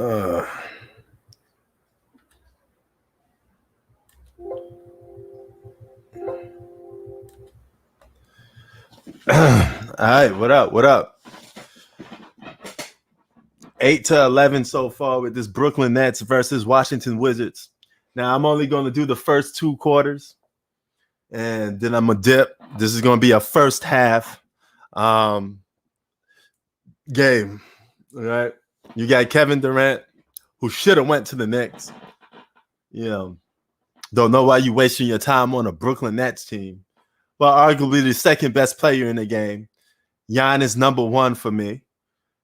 All right, what up? What up? 8-11 so far with this Brooklyn Nets versus Washington Wizards. Now I'm only going to do the first 2 quarters, and then I'm gonna dip. This is going to be a first half game. All right, you got Kevin Durant, who should have went to the Knicks. Don't know why you wasting your time on a Brooklyn Nets team. Well, arguably the second best player in the game. Giannis number 1 for me,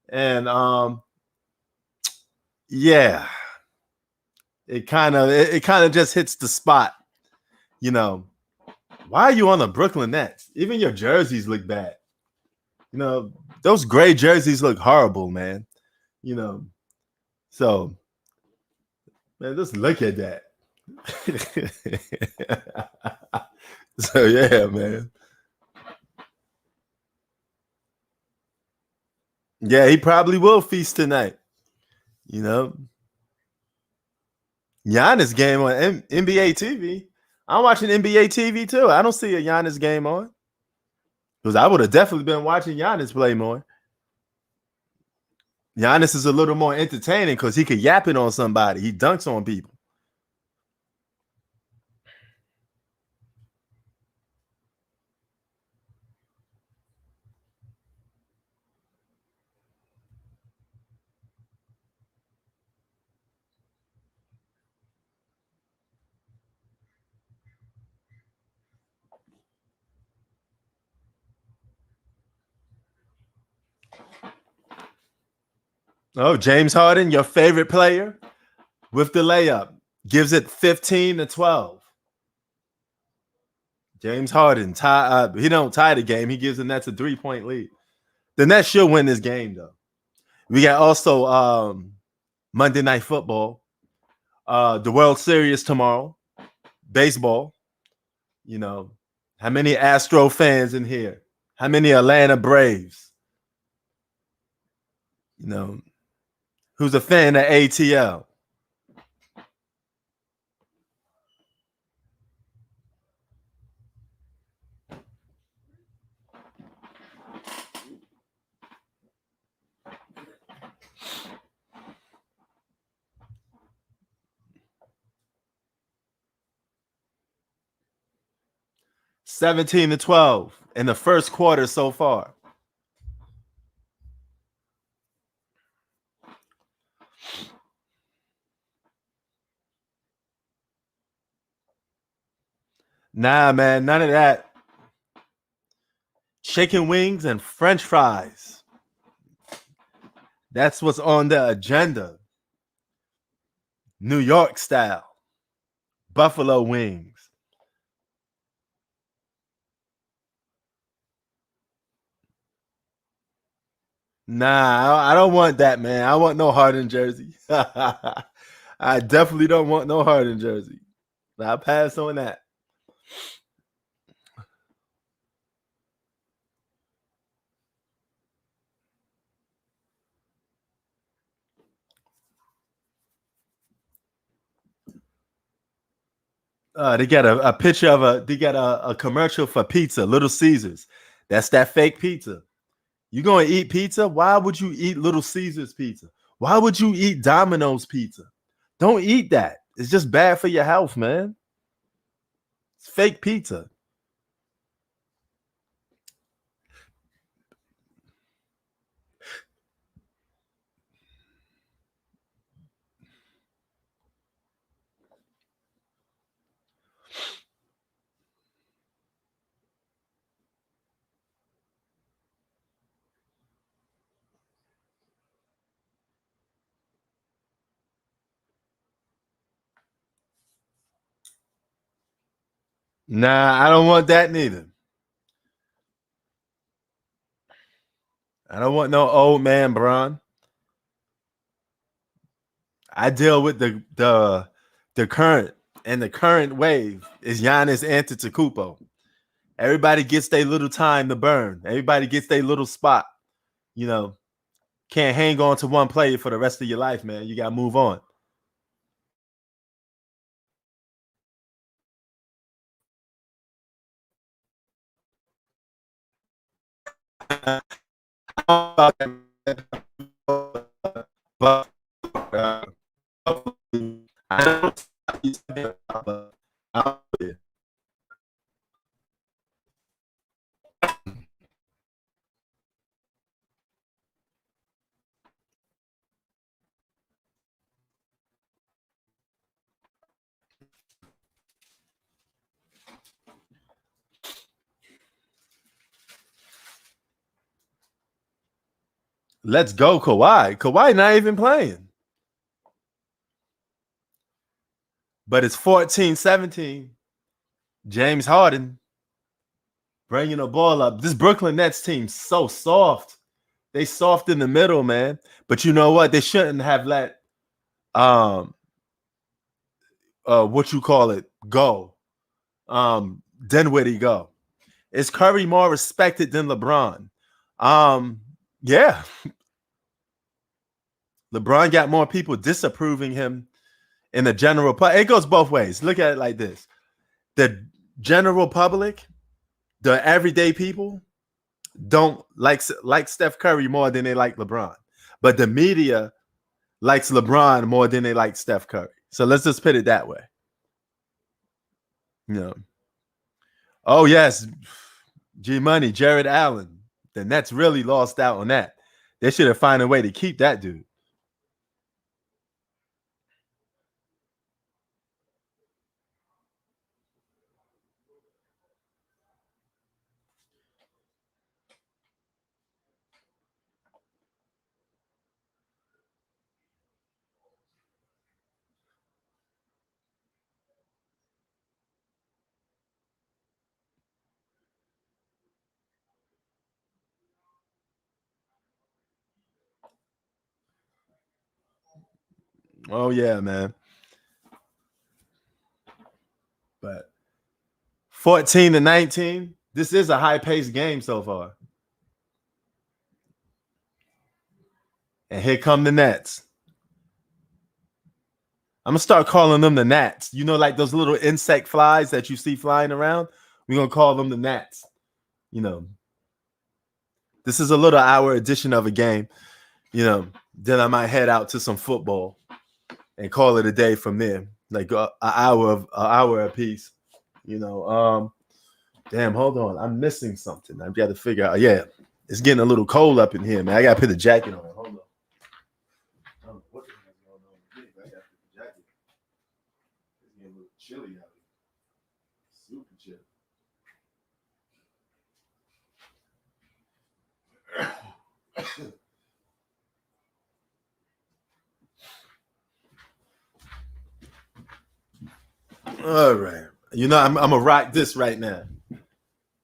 and yeah, it kind of just hits the spot. Why are you on the Brooklyn Nets? Even your jerseys look bad. Those gray jerseys look horrible, man. So man, just look at that. So yeah, man. Yeah, he probably will feast tonight. Giannis game on NBA TV. I'm watching NBA TV too. I don't see a Giannis game on. Because I would have definitely been watching Giannis play more. Giannis is a little more entertaining because he could yap it on somebody. He dunks on people. Oh, James Harden, your favorite player, with the layup, gives it 15-12. James Harden, he don't tie the game. He gives the Nets a 3-point lead. The Nets should win this game, though. We got also Monday Night Football, the World Series tomorrow, baseball. How many Astro fans in here? How many Atlanta Braves? Who's a fan of ATL? $17-12 in the first quarter so far. Nah, man, none of that. Chicken wings and French fries. That's what's on the agenda. New York style. Buffalo wings. Nah, I don't want that, man. I want no Harden jersey. I definitely don't want no Harden jersey. I'll pass on that. They got a picture of they got a commercial for pizza, Little Caesars. That's that fake pizza. You gonna eat pizza? Why would you eat Little Caesars pizza? Why would you eat Domino's pizza? Don't eat that. It's just bad for your health, man. It's fake pizza. Nah, I don't want that neither. I don't want no old man, Bron. I deal with the current, and the current wave is Giannis Antetokounmpo. Everybody gets their little time to burn. Everybody gets their little spot. You know, Can't hang on to one player for the rest of your life, man. You got to move on. But let's go, Kawhi. Kawhi not even playing. But it's 14-17. James Harden bringing the ball up. This Brooklyn Nets team so soft. They soft in the middle, man. But you know what? They shouldn't have let what you call it go. Dinwiddie go. Is Curry more respected than LeBron? Yeah. LeBron got more people disapproving him in the general public. It goes both ways. Look at it like this. The general public, the everyday people, don't like Steph Curry more than they like LeBron. But the media likes LeBron more than they like Steph Curry. So let's just put it that way. You know. Oh, yes. G-Money, Jared Allen. The Nets really lost out on that. They should have found a way to keep that dude. Oh, yeah, man. But 14-19, this is a high-paced game so far. And here come the Nets. I'm going to start calling them the Gnats. You know, like those little insect flies that you see flying around? We're going to call them the Gnats. You know, this is a little hour edition of a game. You know, then I might head out to some football and call it a day from there. Like an hour a piece. You know, damn, hold on. I'm missing something. I've got to figure out. Yeah, it's getting a little cold up in here, man. I got to put the jacket on. Hold on. What the hell's going on with me? I got to put the jacket. It's getting a little chilly out here. Super chilly. All right. You know, I'm gonna rock this right now.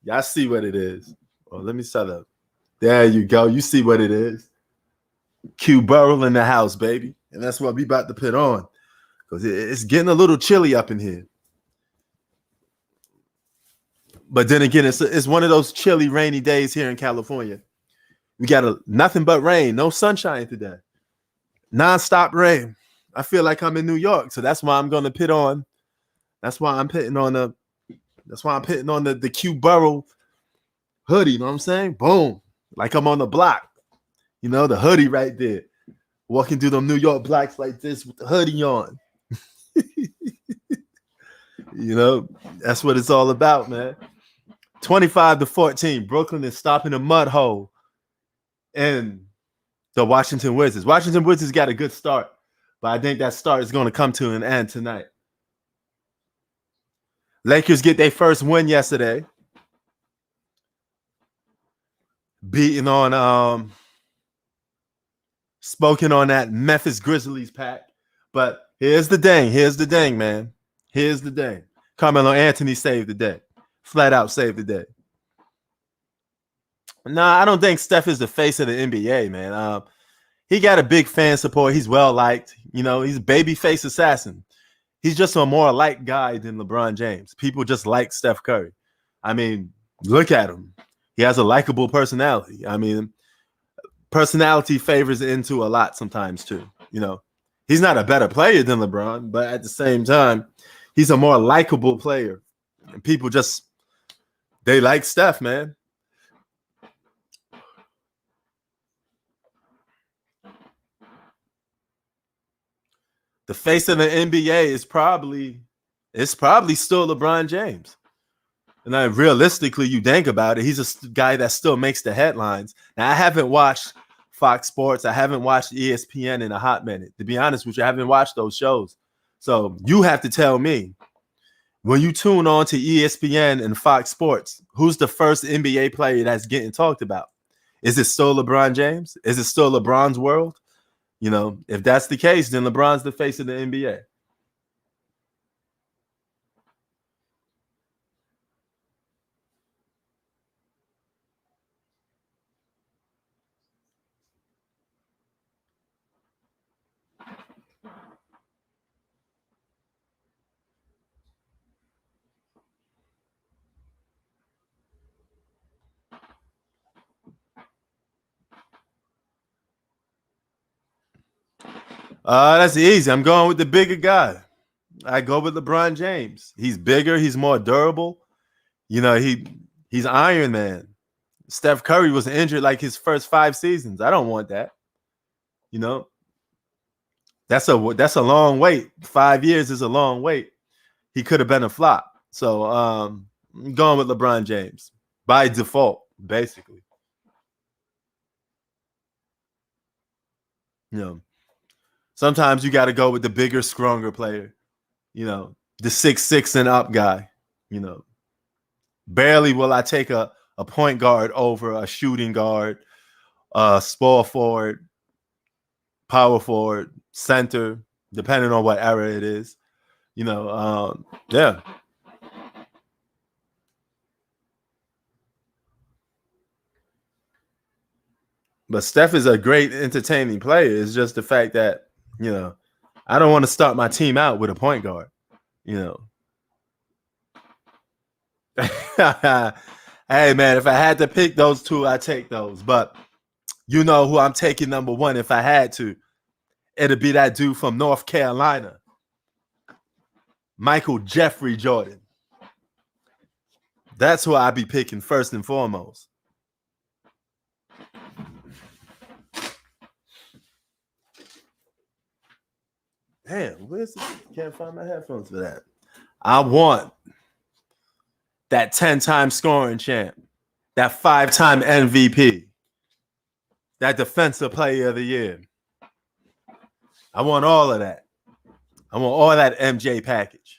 Y'all see what it is. Well, let me set up. There you go. You see what it is. Q Burrell in the house, baby. And that's what we about to put on. Because it's getting a little chilly up in here. But then again, it's one of those chilly, rainy days here in California. We got nothing but rain, no sunshine today. Non-stop rain. I feel like I'm in New York. So that's why I'm gonna put on. That's why I'm putting on the Q Burrell hoodie. You know what I'm saying? Boom. Like I'm on the block. You know, the hoodie right there. Walking through them New York blocks like this with the hoodie on. You know, that's what it's all about, man. 25-14. Brooklyn is stopping a mud hole. And the Washington Wizards. Washington Wizards got a good start. But I think that start is going to come to an end tonight. Lakers get their first win yesterday. Beating on spoken on that Memphis Grizzlies pack. But here's the thing, man. Here's the thing. Carmelo Anthony saved the day. Flat out saved the day. Nah, I don't think Steph is the face of the NBA, man. He got a big fan support. He's well liked. You know, he's a baby face assassin. He's just a more liked guy than LeBron James. People just like Steph Curry. I mean, look at him. He has a likable personality. I mean, personality favors into a lot sometimes too. You know, he's not a better player than LeBron, but at the same time, he's a more likable player. And people just they like Steph, man. The face of the NBA is probably still LeBron James. And then realistically, you think about it, he's a guy that still makes the headlines. Now, I haven't watched Fox Sports. I haven't watched ESPN in a hot minute. To be honest with you, I haven't watched those shows. So you have to tell me, when you tune on to ESPN and Fox Sports, who's the first NBA player that's getting talked about? Is it still LeBron James? Is it still LeBron's world? You know, if that's the case, then LeBron's the face of the NBA. That's easy. I'm going with the bigger guy. I go with LeBron James. He's bigger. He's more durable. You know, he's Iron Man. Steph Curry was injured like his first 5 seasons. I don't want that. You know, that's a long wait. 5 years is a long wait. He could have been a flop. So I'm going with LeBron James by default, basically. You know, sometimes you got to go with the bigger, stronger player. You know, the 6'6" and up guy. You know, barely will I take a point guard over a shooting guard, small forward, power forward, center, depending on what era it is. You know, yeah. But Steph is a great entertaining player. It's just the fact that, you know, I don't want to start my team out with a point guard, you know. Hey, man, if I had to pick those two, I'd take those. But you know who I'm taking number one if I had to. It'd be that dude from North Carolina, Michael Jeffrey Jordan. That's who I'd be picking first and foremost. Damn, where's this? Can't find my headphones for that. I want that 10-time scoring champ, that 5-time MVP, that defensive player of the year. I want all of that. I want all that MJ package.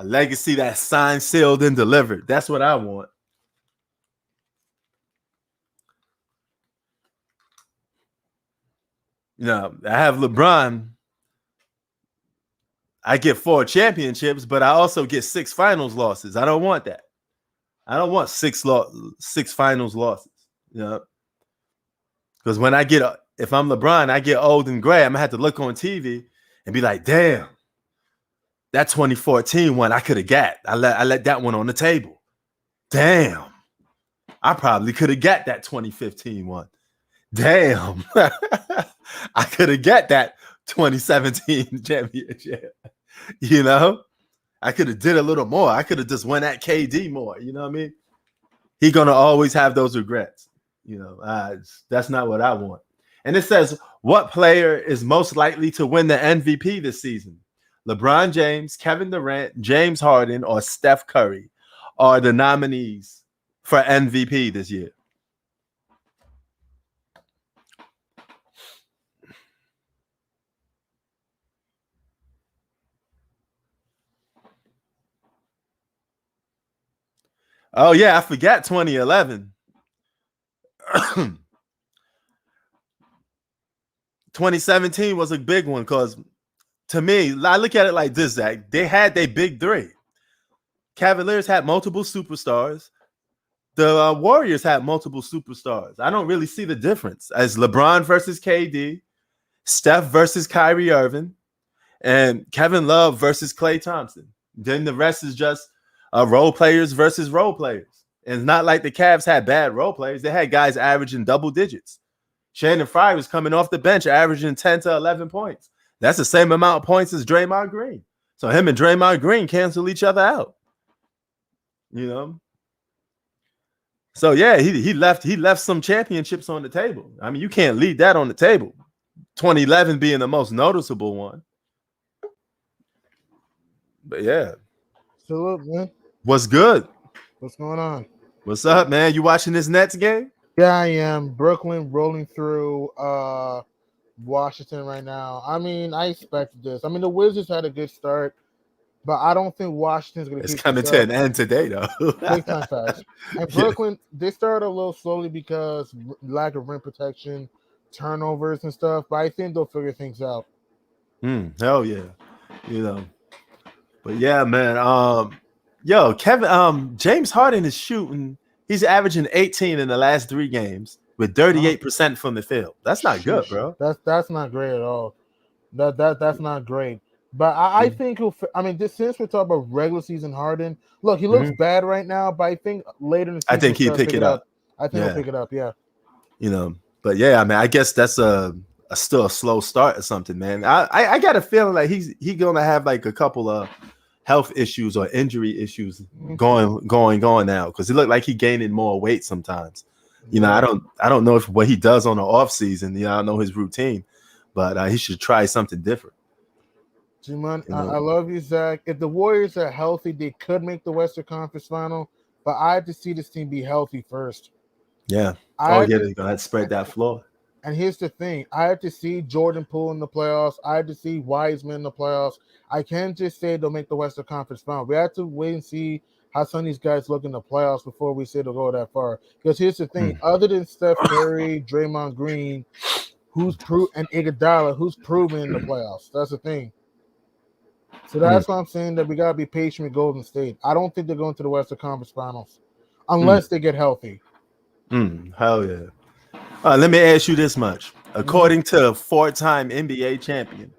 A legacy that's signed, sealed, and delivered. That's what I want. You know, I have LeBron. I get 4 championships, but I also get 6 finals losses. I don't want that. I don't want 6 finals losses. You know, because when if I'm LeBron, I get old and gray. I'm gonna have to look on TV and be like, damn, that 2014 one I could have got. I let that one on the table. Damn, I probably could have got that 2015 one. Damn, I could have got that 2017 championship. You know, I could have did a little more. I could have just went at KD more. You know what I mean? He's gonna always have those regrets. You know, that's not what I want. And it says, what player is most likely to win the MVP this season? LeBron James, Kevin Durant, James Harden, or Steph Curry are the nominees for MVP this year. Oh, yeah, I forgot 2011. 2017 was a big one because, to me, I look at it like this, Zach. They had their big 3. Cavaliers had multiple superstars. The Warriors had multiple superstars. I don't really see the difference as LeBron versus KD, Steph versus Kyrie Irving, and Kevin Love versus Klay Thompson. Then the rest is just role players versus role players. And it's not like the Cavs had bad role players. They had guys averaging double digits. Shannon Fry was coming off the bench averaging 10 to 11 points. That's the same amount of points as Draymond Green. So him and Draymond Green cancel each other out. You know? So yeah, he left some championships on the table. I mean, you can't leave that on the table. 2011 being the most noticeable one. But yeah. Salute, man. What's good? What's going on? What's up, man? You watching this Nets game? Yeah, I am. Brooklyn rolling through Washington right now. I mean, I expected this. I mean, the Wizards had a good start, but I don't think Washington's going to. It's coming to an end today, though. Big time fast. And Brooklyn, they started a little slowly because lack of rim protection, turnovers and stuff. But I think they'll figure things out. Hell yeah, you know. But yeah, man. James Harden is shooting. He's averaging 18 in the last 3 games with 38% from the field. That's not good, bro. That's not great at all. That's not great. But I think he'll. I mean, since we're talking about regular season Harden, look, he looks bad right now. But I think later in the season, I think he'll pick it up. I think he'll pick it up. Yeah. You know, but yeah, I mean, I guess that's still a slow start or something, man. I got a feeling like he's gonna have like a couple of health issues or injury issues going now, because it looked like he gaining more weight sometimes. You know, I don't know if what he does on the off season. You know, I don't know his routine, but he should try something different. G-Man, I love you, Zach. If the Warriors are healthy, they could make the Western Conference Final, but I have to see this team be healthy first. Yeah. They're gonna spread that floor. And here's the thing: I have to see Jordan Poole in the playoffs. I have to see Wiseman in the playoffs. I can't just say they'll make the Western Conference Final. We have to wait and see how some of these guys look in the playoffs before we say they'll go that far. Because here's the thing: other than Steph Curry, Draymond Green, and Iguodala, who's proven in the playoffs? That's the thing. So that's why I'm saying that we gotta be patient with Golden State. I don't think they're going to the Western Conference Finals unless they get healthy. Hell yeah. Let me ask you this much. According to 4-time NBA champion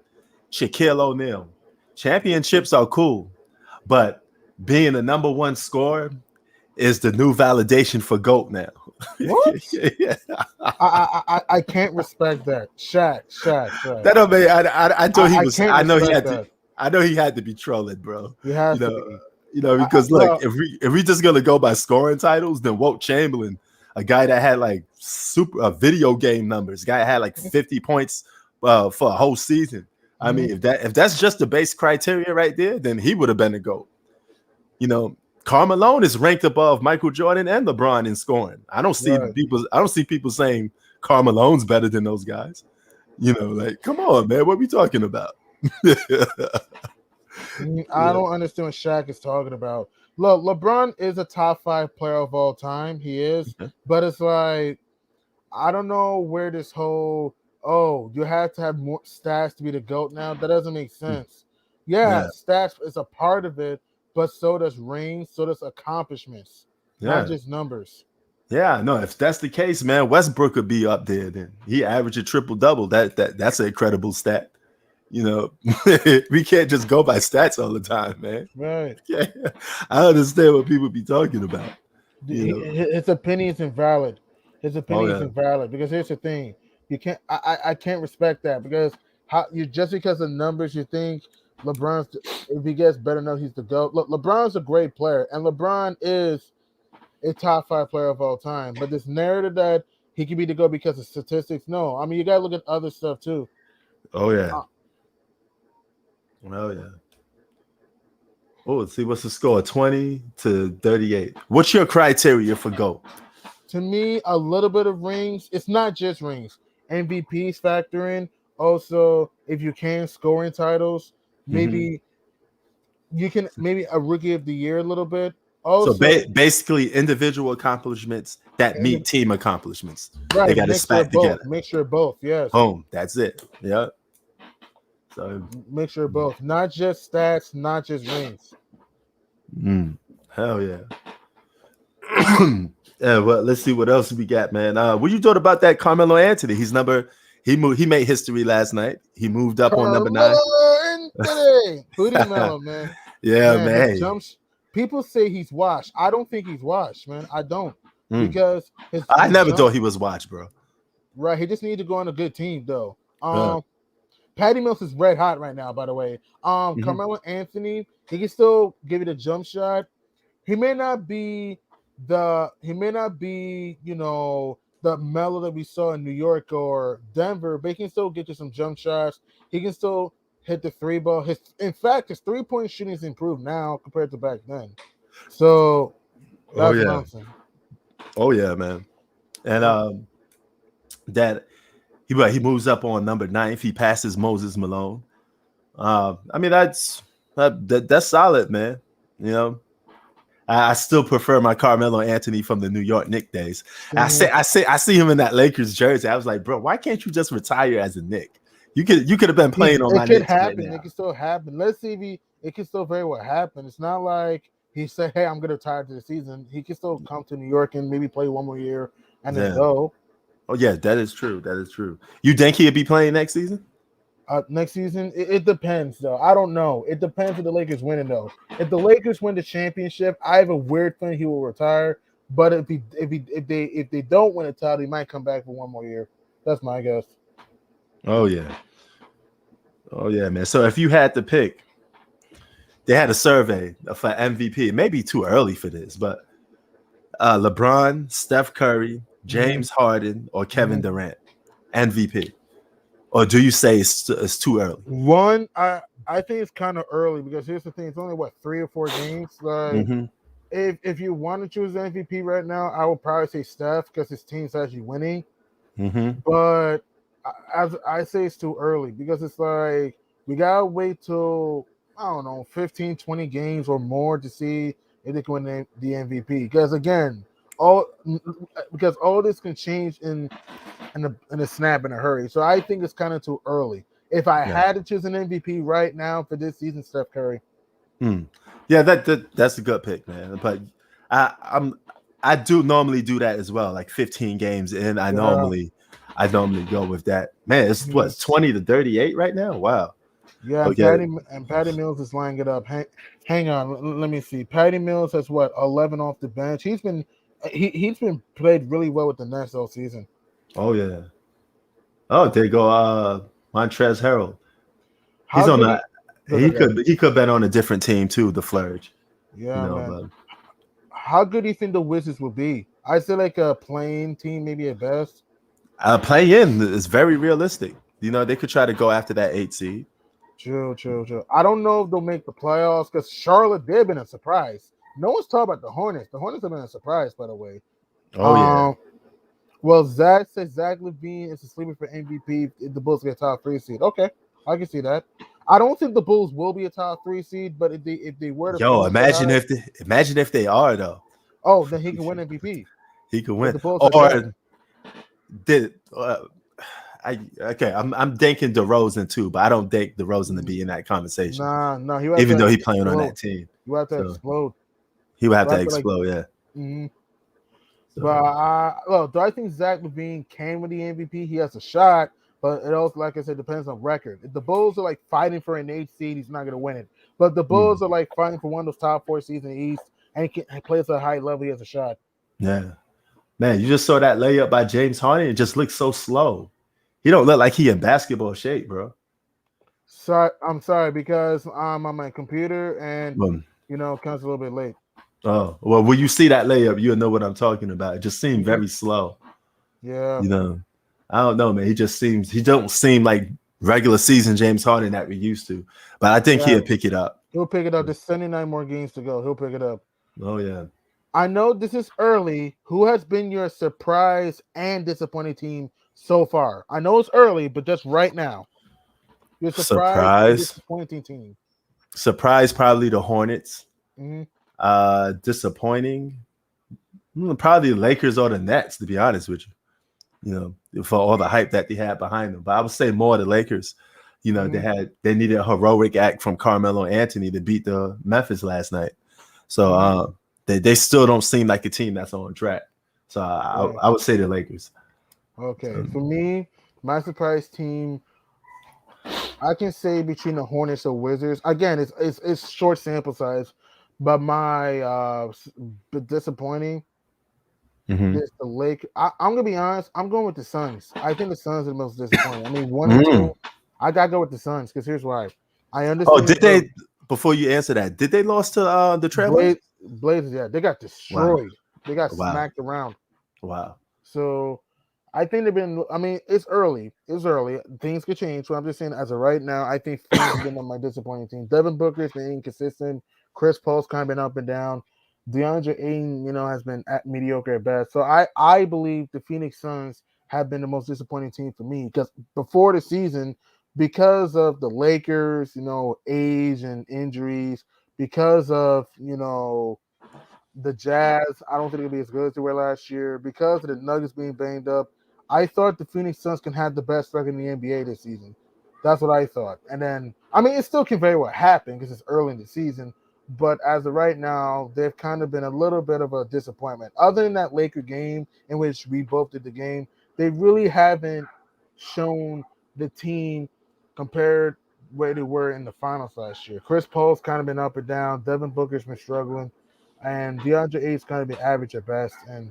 Shaquille O'Neal, championships are cool, but being the number 1 scorer is the new validation for GOAT now. What? Yeah. I can't respect that. Shaq. That don't mean I thought he was. I know he had to. I know he had to be trolling, bro. He has to be. You know, because look, if we just gonna go by scoring titles, then Wilt Chamberlain, a guy that had like super video game numbers, guy had like 50 points for a whole season. I mean, if that's just the base criteria right there, then he would have been the GOAT. You know, Karl Malone is ranked above Michael Jordan and LeBron in scoring. I don't see people saying Karl Malone's better than those guys. You know, like, come on, man, what are we talking about? I don't understand what Shaq is talking about. Look, LeBron is a top 5 player of all time. He is, but it's like, I don't know where this whole you have to have more stats to be the GOAT now. That doesn't make sense. Yeah, stats is a part of it, but so does rings, so does accomplishments, not just numbers. Yeah, no, if that's the case, man, Westbrook could be up there. Then he averaged a triple-double. That's an incredible stat. You know, we can't just go by stats all the time, man. Right. Yeah, I understand what people be talking about. His opinion is invalid. His opinion is invalid because here's the thing: you can't. I can't respect that because just because of numbers you think LeBron's, if he gets better enough, he's the GOAT. Look, LeBron's a great player, and LeBron is a top 5 player of all time. But this narrative that he can be the GOAT because of statistics, no. I mean, you gotta look at other stuff too. Oh yeah. Oh yeah. Oh, let's see what's the score? 20 to 38. What's your criteria for GOAT? To me, a little bit of rings. It's not just rings. MVPs factor in. Also, if you can scoring titles, maybe you can a rookie of the year a little bit. Also, so basically individual accomplishments that meet team accomplishments. Right. They got to stack together. Make sure both. Yes. Boom. That's it. Yeah. So make sure both, not just stats, not just rings. Hell yeah. Yeah, well, let's see what else we got, man. What you thought about that Carmelo Anthony? He made history last night. He moved up on number 9. Anthony, Hoodie Melo, man. Yeah, Man, his man. jumps. People say he's washed. I don't think he's washed, man. I don't Mm. because I his never jump, thought he was watched, bro. right. He just needs to go on a good team, though. Uh, Patty Mills is red hot right now, by the way. mhm. Carmelo Anthony, he can still give it a jump shot. He may not be the Melo that we saw in New York or Denver, but he can still get you some jump shots. He can still hit the three ball. In fact, his 3-point shooting is improved now compared to back then. So Oh that's what yeah. I'm saying. Oh yeah, man. And that he moves up on number 9 if he passes Moses Malone. I mean that's solid, man. You know, I still prefer my Carmelo Anthony from the New York Knicks days. I see him in that Lakers jersey. I was like, bro, why can't you just retire as a Knick? You could have been playing on my It could Knicks right happen. now. It can still happen. Let's see if it can still very well happen. It's not like he said, "Hey, I'm gonna retire to the season." He can still come to New York and maybe play one more year and then go. Oh yeah, that is true. That is true. You think he'll be playing next season? Next season, it depends though. I don't know. It depends if the Lakers winning though. If the Lakers win the championship, I have a weird feeling he will retire. But if they don't win a title, he might come back for one more year. That's my guess. Oh yeah. Oh yeah, man. So if you had to pick, they had a survey for MVP. It may be too early for this, but LeBron, Steph Curry, James Harden, or Kevin Durant, MVP. Or do you say it's too early? One, I think it's kind of early because here's the thing: it's only 3 or 4 games. Like, if you want to choose MVP right now, I would probably say Steph because his team's actually winning. But as I say, it's too early because it's like we gotta wait till I don't know 15, 20 games or more to see if they can win the MVP. Because again, all this can change in a snap in a hurry. So I think it's kind of too early. If I had to choose an MVP right now for this season, Steph Curry. Yeah, that's a good pick, man. But I do normally do that as well, like 15 games in. I normally go with that. Man, it's 20 to 38 right now. Wow. Yeah, okay. Patty Mills is lining it up. Hang on, let me see. Patty Mills has 11 off the bench. He's been played really well with the Nets all season. Oh yeah. Oh, there you go. Montrezl Harrell. He's on that. He could have been on a different team too, the Flurge. Yeah, man. How good do you think the Wizards will be? I say like a playing team, maybe at best. Play-in is very realistic. You know, they could try to go after that 8 seed. True. I don't know if they'll make the playoffs because Charlotte, they've been a surprise. No one's talking about the Hornets. The Hornets have been a surprise, by the way. Oh, yeah. Well, Zach says Zach LaVine is a sleeper for MVP if the Bulls get a top 3 seed. Okay, I can see that. I don't think the Bulls will be a top 3 seed, but if they were to imagine if they are though. Oh, then he can win MVP. He could win. Or did I'm thinking DeRozan too, but I don't think DeRozan to be in that conversation. No, even though he's playing on that team. You have to explode. He would have to explode, yeah. But do I think Zach LaVine can win the MVP? He has a shot, but it also, like I said, depends on record. If the Bulls are like fighting for an 8 seed, he's not going to win it. But if the Bulls are like fighting for one of those top 4 seeds in the East, and he plays at a high level, he has a shot. Yeah, man, you just saw that layup by James Harden. It just looks so slow. He don't look like he in basketball shape, bro. I'm sorry because I'm on my computer and comes a little bit late. Oh, well, when you see that layup, you'll know what I'm talking about. It just seemed very slow. Yeah. I don't know, man. He don't seem like regular season James Harden that we used to. But I think he'll pick it up. He'll pick it up. There's 79 more games to go. He'll pick it up. Oh, yeah. I know this is early. Who has been your surprise and disappointing team so far? I know it's early, but just right now. Your surprise and disappointing team. Surprise, probably the Hornets. Disappointing, probably the Lakers or the Nets, to be honest with you. For all the hype that they had behind them. But I would say more the Lakers. They needed a heroic act from Carmelo Anthony to beat the Memphis last night. So they still don't seem like a team that's on track. So I would say the Lakers. Okay, for me, my surprise team. I can say between the Hornets or Wizards. Again, it's short sample size, but my disappointing Mhm. is the Lake. I'm gonna be honest. I'm going with the Suns. I think the Suns are the most disappointing. I mean, 1 and 2. Mm. I gotta go with the Suns because here's why. I Oh, understand did it's early. they? Before you answer that, did they lost to the Trailblazers? Blazers, yeah, they got Wow, destroyed. They got wow, smacked around. wow. So I think they've been. I mean, it's early. It's early. Things could change. So I'm just saying, as of right now, I think Phoenix has been on my disappointing team. Devin Booker's been inconsistent. Chris Paul's kind of been up and down. DeAndre Ayton, has been at mediocre at best. So I believe the Phoenix Suns have been the most disappointing team for me because before the season, because of the Lakers, age and injuries, because of the Jazz, I don't think it'll be as good as they were last year because of the Nuggets being banged up. I thought the Phoenix Suns can have the best record in the NBA this season. That's what I thought. And then, I mean, it still can very well happen because it's early in the season. But as of right now, they've kind of been a little bit of a disappointment. Other than that Laker game in which we both did the game, they really haven't shown the team compared where they were in the finals last year. Chris Paul's kind of been up and down. Devin Booker's been struggling and DeAndre Ayton's kind of been average at best, and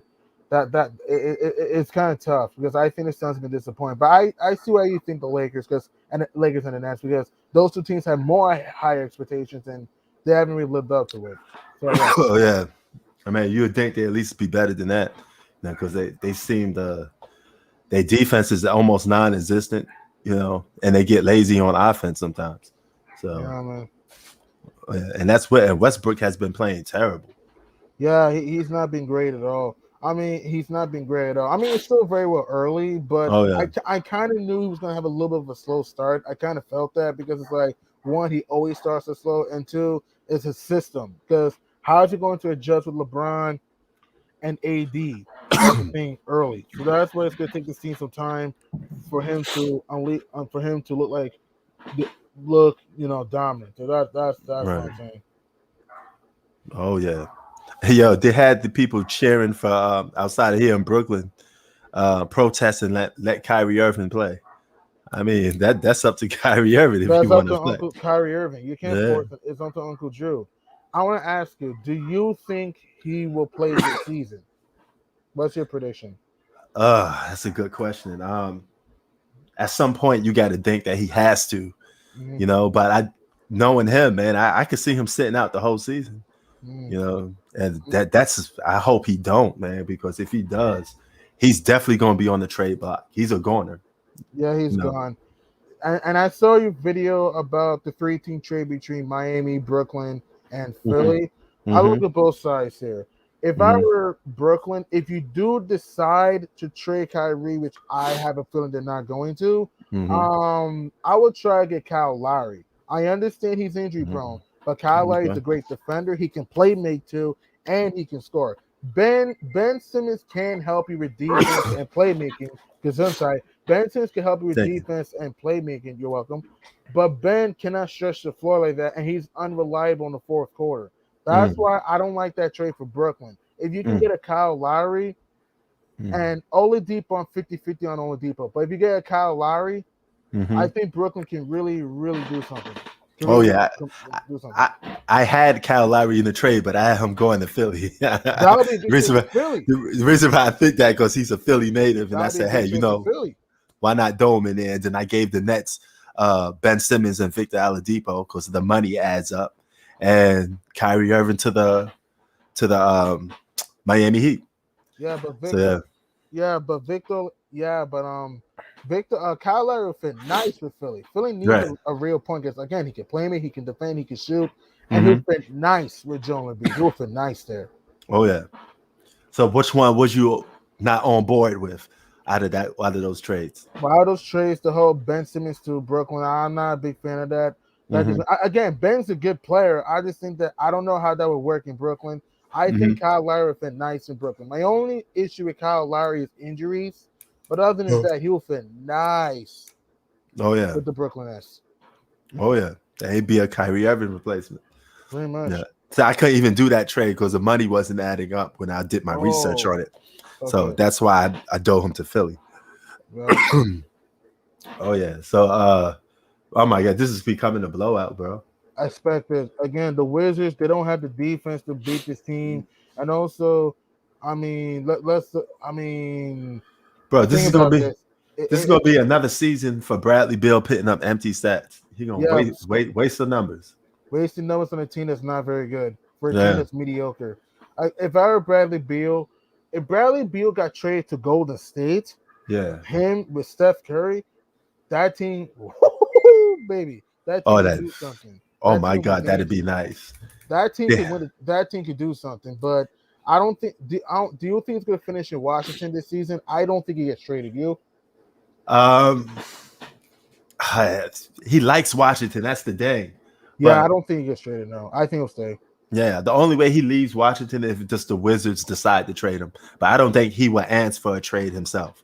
it's kind of tough because I think the Suns have been disappointed. But I see why you think the Lakers and the Lakers and the Nets because those two teams have more higher expectations and they haven't really lived up to it. So yeah. Oh yeah, I mean, you would think they at least be better than that, because they seem their defense is almost non-existent, and they get lazy on offense sometimes. So, Yeah, man. And that's where Westbrook has been playing terrible. Yeah, he's not been great at all. I mean, he's not been great at all. I mean, it's still very well early, but Oh yeah, I kind of knew he was going to have a little bit of a slow start. I kind of felt that because it's like, one, he always starts so slow, and two, it's his system. Because how is he going to adjust with LeBron and AD everything early? So that's why it's going to take this team some time for him to look dominant. So that's what right. I'm saying. Oh yeah, yo, they had the people cheering for outside of here in Brooklyn, protesting let Kyrie Irving play. I mean that's up to Kyrie Irving if he That's up want to to play. Uncle Kyrie Irving. You can't Yeah. force it. It's up to Uncle Drew. I want to ask you: do you think he will play this season? What's your prediction? That's a good question. At some point you got to think that he has to, Mm-hmm. but knowing him, man, I could see him sitting out the whole season, Mm-hmm. and that's I hope he don't, man, because if he does, he's definitely going to be on the trade block. He's a goner, Yeah, he's you know. gone. And I saw your video about the 3-team trade between Miami, Brooklyn, and Mm-hmm. Philly. I look Mm-hmm. at both sides here. If I Mm-hmm. were Brooklyn, if you do decide to trade Kyrie, which I have a feeling they're not going to, Mm-hmm. I would try to get Kyle Lowry. I understand he's injury Mm-hmm. prone, but Kyle Lowry is Okay. a great defender. He can play make too, and he can score. Ben Simmons can help you with defense and playmaking. Because I'm sorry, Ben Simmons can help you with Thank you. defense and playmaking. You're welcome. But Ben cannot stretch the floor like that, and he's unreliable in the fourth quarter. That's Mm, why I don't like that trade for Brooklyn. If you can mm, get a Kyle Lowry mm. and Oladipo on 50-50 on Oladipo, but if you get a Kyle Lowry, I Mm-hmm. think Brooklyn can really, really do something. Can Oh really yeah, do something. I had Kyle Lowry in the trade, but I had him going to Philly. That would be a good trade reason for why, Philly. the reason why I think that because he's a Philly native, and That I would be a said, hey, good trade for Philly. why not Dome in there? And then I gave the Nets Ben Simmons and Victor Oladipo because the money adds up, and Kyrie Irving to the Miami Heat. Yeah, but So Victor, Victor, Kyle Lowry would fit nice with Philly. Philly needs right. a real point because again, he can play me, he can defend, he can shoot, and he'll Mm-hmm. fit nice with Joel Embiid. He'll fit nice there. Oh yeah. So which one was you not on board with out of those trades? But all those trades, the whole Ben Simmons to Brooklyn, I'm not a big fan of that. Mm-hmm. Again, Ben's a good player. I just think that I don't know how that would work in Brooklyn. I Mm-hmm. think Kyle Lowry would fit nice in Brooklyn. My only issue with Kyle Lowry is injuries, but other than that, he will fit nice Oh yeah. with the Brooklyn Nets. Oh yeah. He'd be a Kyrie Irving replacement. Pretty much. Yeah. So I couldn't even do that trade because the money wasn't adding up when I did my research on it. So Okay. that's why I dove him to Philly. Well, Oh yeah. So Oh my god, this is becoming a blowout, bro. I expect this. Again, the Wizards, they don't have the defense to beat this team. And also, I mean, I mean, Bro, the thing about this, this is gonna be another season for Bradley Beal pitting up empty stats. He gonna yeah, waste the numbers. wasting numbers on a team that's not very good, for a team Yeah, that's mediocre. If I were Bradley Beal, if Bradley Beal got traded to Golden State, yeah. him with Steph Curry, that team, baby, that team Oh, could that. do something. Oh That my team would be god, that'd be dangerous. nice. That team could Yeah. win. That team could do something, but I don't think. Do you think he's going to finish in Washington this season? I don't think he gets traded. You? Um, he likes Washington. That's the thing. Yeah, But I don't think he gets traded. No, I think he'll stay. yeah, the only way he leaves Washington is if just the Wizards decide to trade him. But I don't think he will answer for a trade himself.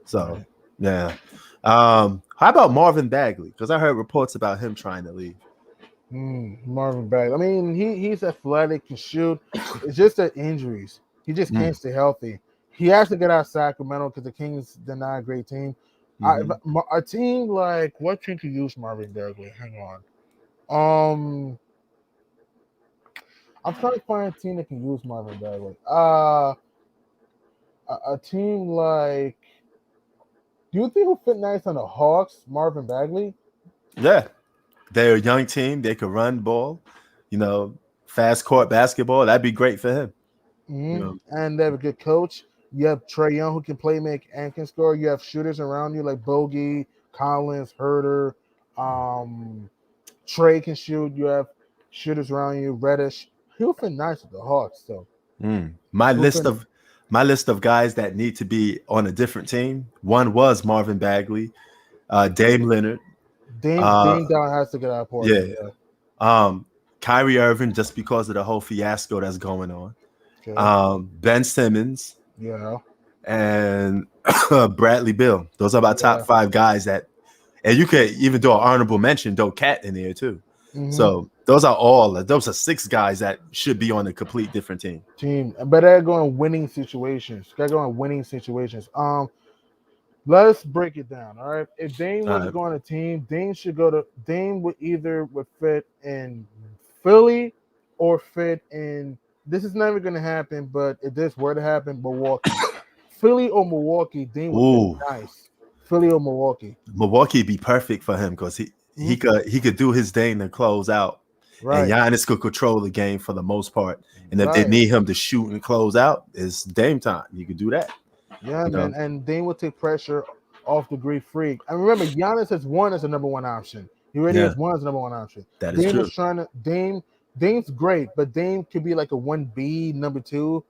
So Right. yeah. How about Marvin Bagley? Because I heard reports about him trying to leave. Marvin Bagley. I mean, he's athletic, can shoot. It's just the injuries. He just can't stay healthy. He has to get out of Sacramento because the Kings they're not a great team. A team like what team could use Marvin Bagley? Hang on. I'm trying to find a team that can use Marvin Bagley. A team like. Do you think he'll fit nice on the Hawks, Marvin Bagley? Yeah. They're a young team. They could run ball, fast court basketball. That'd be great for him. And they have a good coach. You have Trae Young who can play make and can score. You have shooters around you like Bogey, Collins, Herter. Trey can shoot. You have shooters around you. Reddish. He'll fit nice with the Hawks. So my list of guys that need to be on a different team. One was Marvin Bagley, Dame Leonard. Dame Down has to get out of Portland. Yeah. Kyrie Irving, just because of the whole fiasco that's going on. Okay. Ben Simmons. Yeah. And Bradley Beal. Those are my top 5 guys and you could even do an honorable mention, Doe Cat in there too. So those are 6 guys that should be on a complete different team. But they're going winning situations. Let's break it down. All right. If Dame was to go on a team, Dame would fit in Philly or fit in. This is never going to happen, but if this were to happen, Milwaukee. Philly or Milwaukee, Dame would be nice. Philly or Milwaukee. Milwaukee be perfect for him because he could do his thing to close out. Right. And Giannis could control the game for the most part. And if they need him to shoot and close out, it's Dame time. You could do that. Yeah, man. And Dame will take pressure off the Greek Freak. And remember, Giannis has won as a number 1 option. He already has won as a number 1 option. That is true. Dame's great, but Dame could be like a 1B number 2.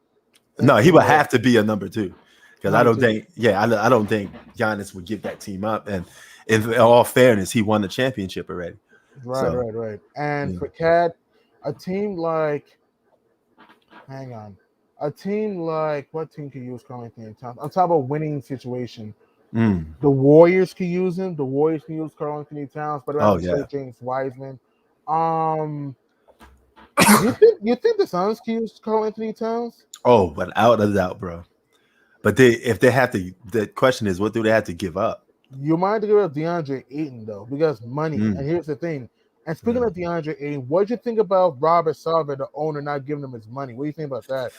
No, he would have to be a number 2 because I don't think Giannis would give that team up. And in all fairness, he won the championship already. Right. And for Cat, a team like what team could use Karl Anthony Towns? On top of winning situation, the Warriors could use him. The Warriors can use Karl Anthony Towns, but James Wiseman. You think the Suns can use Karl Anthony Towns? Oh, without a doubt, bro. But the question is, what do they have to give up? You might give up DeAndre Ayton though, because money. And here's the thing. And speaking of DeAndre Ayton, what do you think about Robert Sarver, the owner, not giving him his money? What do you think about that?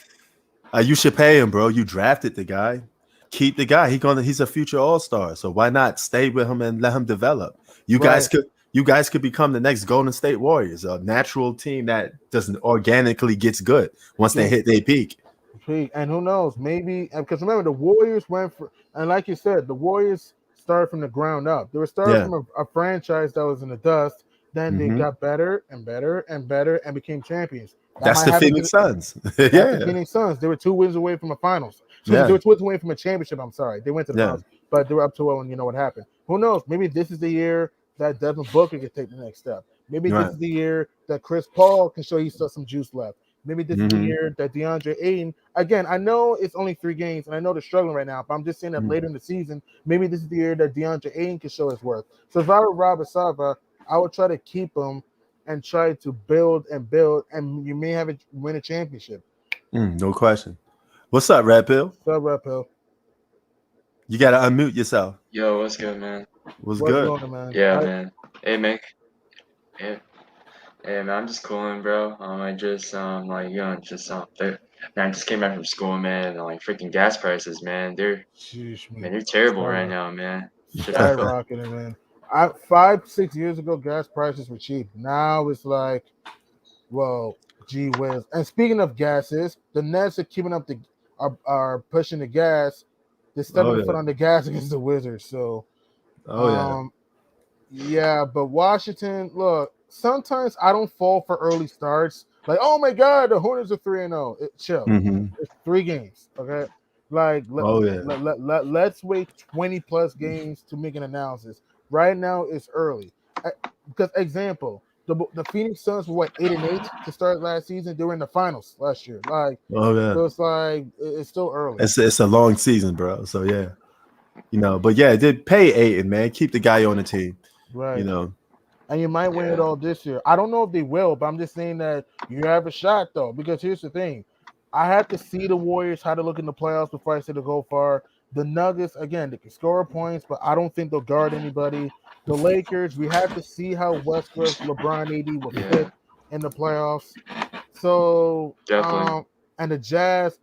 You should pay him, bro. You drafted the guy. Keep the guy. He's a future all-star. So why not stay with him and let him develop? You guys could become the next Golden State Warriors, a natural team that doesn't organically gets good once they hit their peak. And who knows? Maybe because remember the Warriors went for, and like you said, the Warriors started from the ground up. They were starting from a franchise that was in the dust. Then they got better and better and better and became champions. That's the Phoenix Suns. The Phoenix Suns. They were 2 wins away from a finals. They were 2 wins away from a championship. I'm sorry. They went to the finals, but they were up 2-0, and you know what happened. Who knows? Maybe this is the year that Devin Booker can take the next step. Maybe this is the year that Chris Paul can show he's still some juice left. Maybe this is the year that DeAndre Ayton, again, I know it's only 3 games, and I know they're struggling right now, but I'm just saying that later in the season, maybe this is the year that DeAndre Ayton can show his worth. So if I were Robert Sarver, I would try to keep him and try to build, and you may have it win a championship. No question. What's up, Red Pill? What's up, Red Pill? You got to unmute yourself. Yo, what's good, man? Was What's good. going on, man? Yeah, man. Hey, man. Yeah. Hey, man, I'm just cooling, bro. I just man, I just came back from school, man. And, like freaking gas prices, man. Sheesh, Man, man. they're terrible right Skyrocket. now, man. Shit, I feel. Skyrocketing, man. 5-6 years ago, gas prices were cheap. Now it's like, well, gee whiz. And speaking of gases, the Nets are keeping up are pushing the gas. They're stepping Oh the foot yeah. on the gas against the Wizards. So, Oh yeah. yeah, but Washington, look, sometimes I don't fall for early starts. Like, oh my God, the Hornets are 3-0. Chill. hmm It's 3 games, okay? Like, Oh yeah. let's wait 20 plus games to make an analysis. Right now, it's early. Because, example, the Phoenix Suns were 8-8 to start last season. They were in the finals last year. Like, Oh yeah. so it's like it's still early. It's a long season, bro. So yeah, but yeah, it did pay Ayton, man. Keep the guy on the team. Right. You And you might win it Yeah. all this year. I don't know if they will, but I'm just saying that you have a shot though. Because here's the thing, I have to see the Warriors how to look in the playoffs before I say to go far. The Nuggets, again, they can score points, but I don't think they'll guard anybody. The Lakers, we have to see how Westbrook, LeBron, AD will Yeah. fit in the playoffs. So, Definitely. and the Jazz,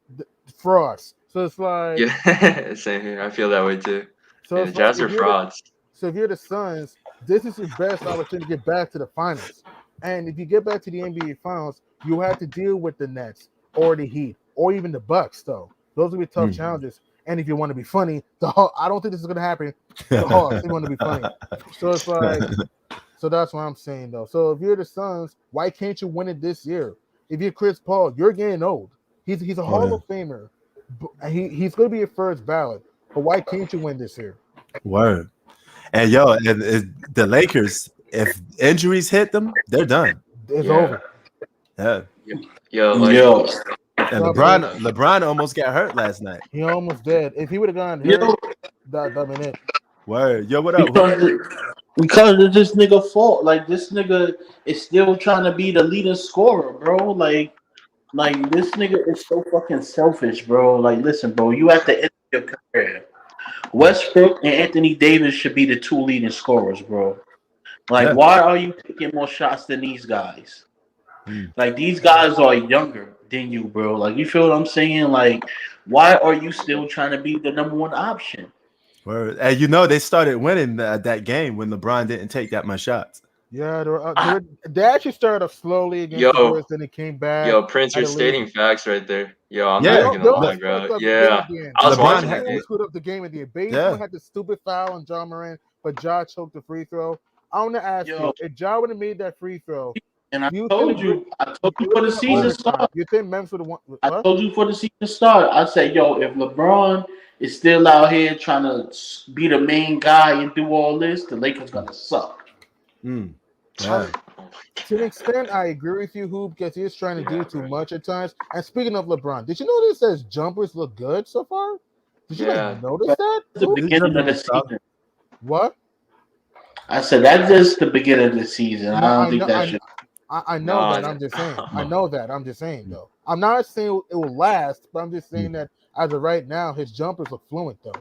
frauds. So it's like, Yeah. Same here. I feel that way too. so Yeah, it's the like Jazz are frauds. so if you're the Suns, this is your best opportunity to get back to the finals. And if you get back to the NBA Finals, you have to deal with the Nets or the Heat or even the Bucks. Though those will be tough challenges. And if you want to be funny, I don't think this is going to happen. The Hawks, they want to be funny. So it's like, so that's what I'm saying though. So if you're the Suns, why can't you win it this year? If you're Chris Paul, you're getting old. He's a Hall of Famer. He's going to be your first ballot. But why can't you win this year? Word. And the Lakers, if injuries hit them, they're done. It's Yeah. over. Yeah. Yo, like, Yo, And Stop LeBron almost got hurt last night. He almost did. If he would have gone yo, hurt, that been it. Word. Yo, what up? because of this nigga fault. Like this nigga is still trying to be the leading scorer, bro. Like this nigga is so fucking selfish, bro. Like, listen, bro, you at the end of your career. Westbrook and Anthony Davis should be the 2 leading scorers, bro. Like, Yeah. why are you taking more shots than these guys? Mm. Like, these guys are younger than you, bro. Like, you feel what I'm saying? Like, why are you still trying to be the number 1 option? Word. And they started winning that game when LeBron didn't take that much shots. Yeah, they actually started off slowly against the Warriors, then it came back. Yo, Prince, you're Had to stating facts right there. Yo, I'm Yeah. not even gonna lie, bro. Yeah, I was LeBron watching had- that game. screwed up the game at the end. Bates Yeah. had the stupid foul on John Moran, but Ja choked the free throw. I want to ask Yo. you, if Ja would have made that free throw, And I You told think- you for the season start. you think Memphis would have won? I What? told you for the season start. I said, yo, if LeBron is still out here trying to be the main guy and do all this, the Lakers gonna suck. Mm. Yeah. To an extent, I agree with you, Hoop, because he's trying to do too much at times. And speaking of LeBron, did you notice that his jumpers look good so far? Did you notice that? It's the Hoop? beginning of the Stop. season. What? I said that's just the beginning of the season. I don't think that should. I know No, that. I'm just saying. I know that. I'm just saying, though. I'm not saying it will last, but I'm just saying that as of right now, his jumpers look fluent, though.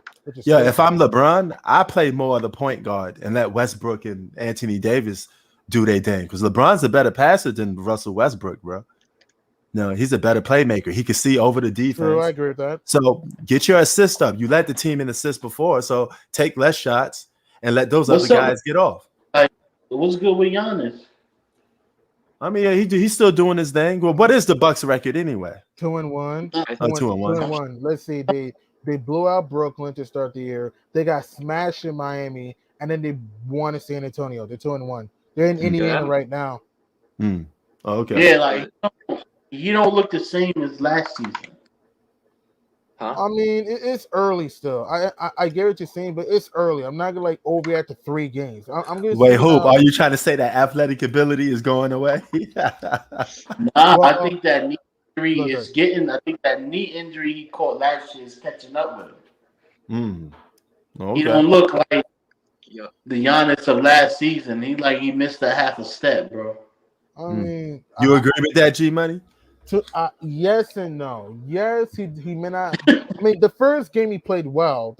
Yeah, if I'm LeBron, I play more of the point guard and let Westbrook and Anthony Davis do their thing because LeBron's a better passer than Russell Westbrook, bro. No, he's a better playmaker. He can see over the defense. True, I agree with that. So get your assist up. You led the team in assists before, so take less shots and let those other guys get off. What's good with Giannis? I mean, he's still doing his thing. Well, what is the Bucks record anyway? 2-1. 2-1. 2-1. Let's see. They blew out Brooklyn to start the year. They got smashed in Miami, and then they won in San Antonio. They're 2-1. They're in Indiana right now. Oh, okay. Yeah, like you don't look the same as last season. Huh? I mean, it's early still. I get what you're saying, but it's early. I'm not gonna overreact to 3 games. I'm gonna Wait, Hoop, are you trying to say that athletic ability is going away? I think that knee injury is getting. I think that knee injury he caught last year is catching up with him. Okay. He don't look like the Giannis of last season. He missed a half a step, bro. I mean, you agree with that, G Money? Yes and no. Yes, he may not. I mean, the first game he played well.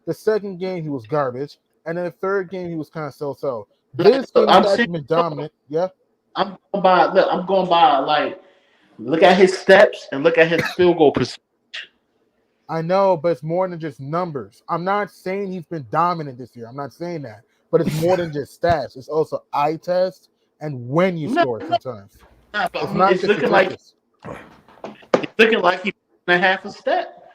The The second game he was garbage, and then the third game he was kind of so-so. This game I'm he's actually saying- been dominant. Yeah, I'm going by like look at his steps and look at his field goal percentage. I know, but it's more than just numbers. I'm not saying he's been dominant this year. I'm not saying that, but it's more than just stats. It's also eye test and when you No, score sometimes. Nah, but It's not it's just looking like he's a half a step.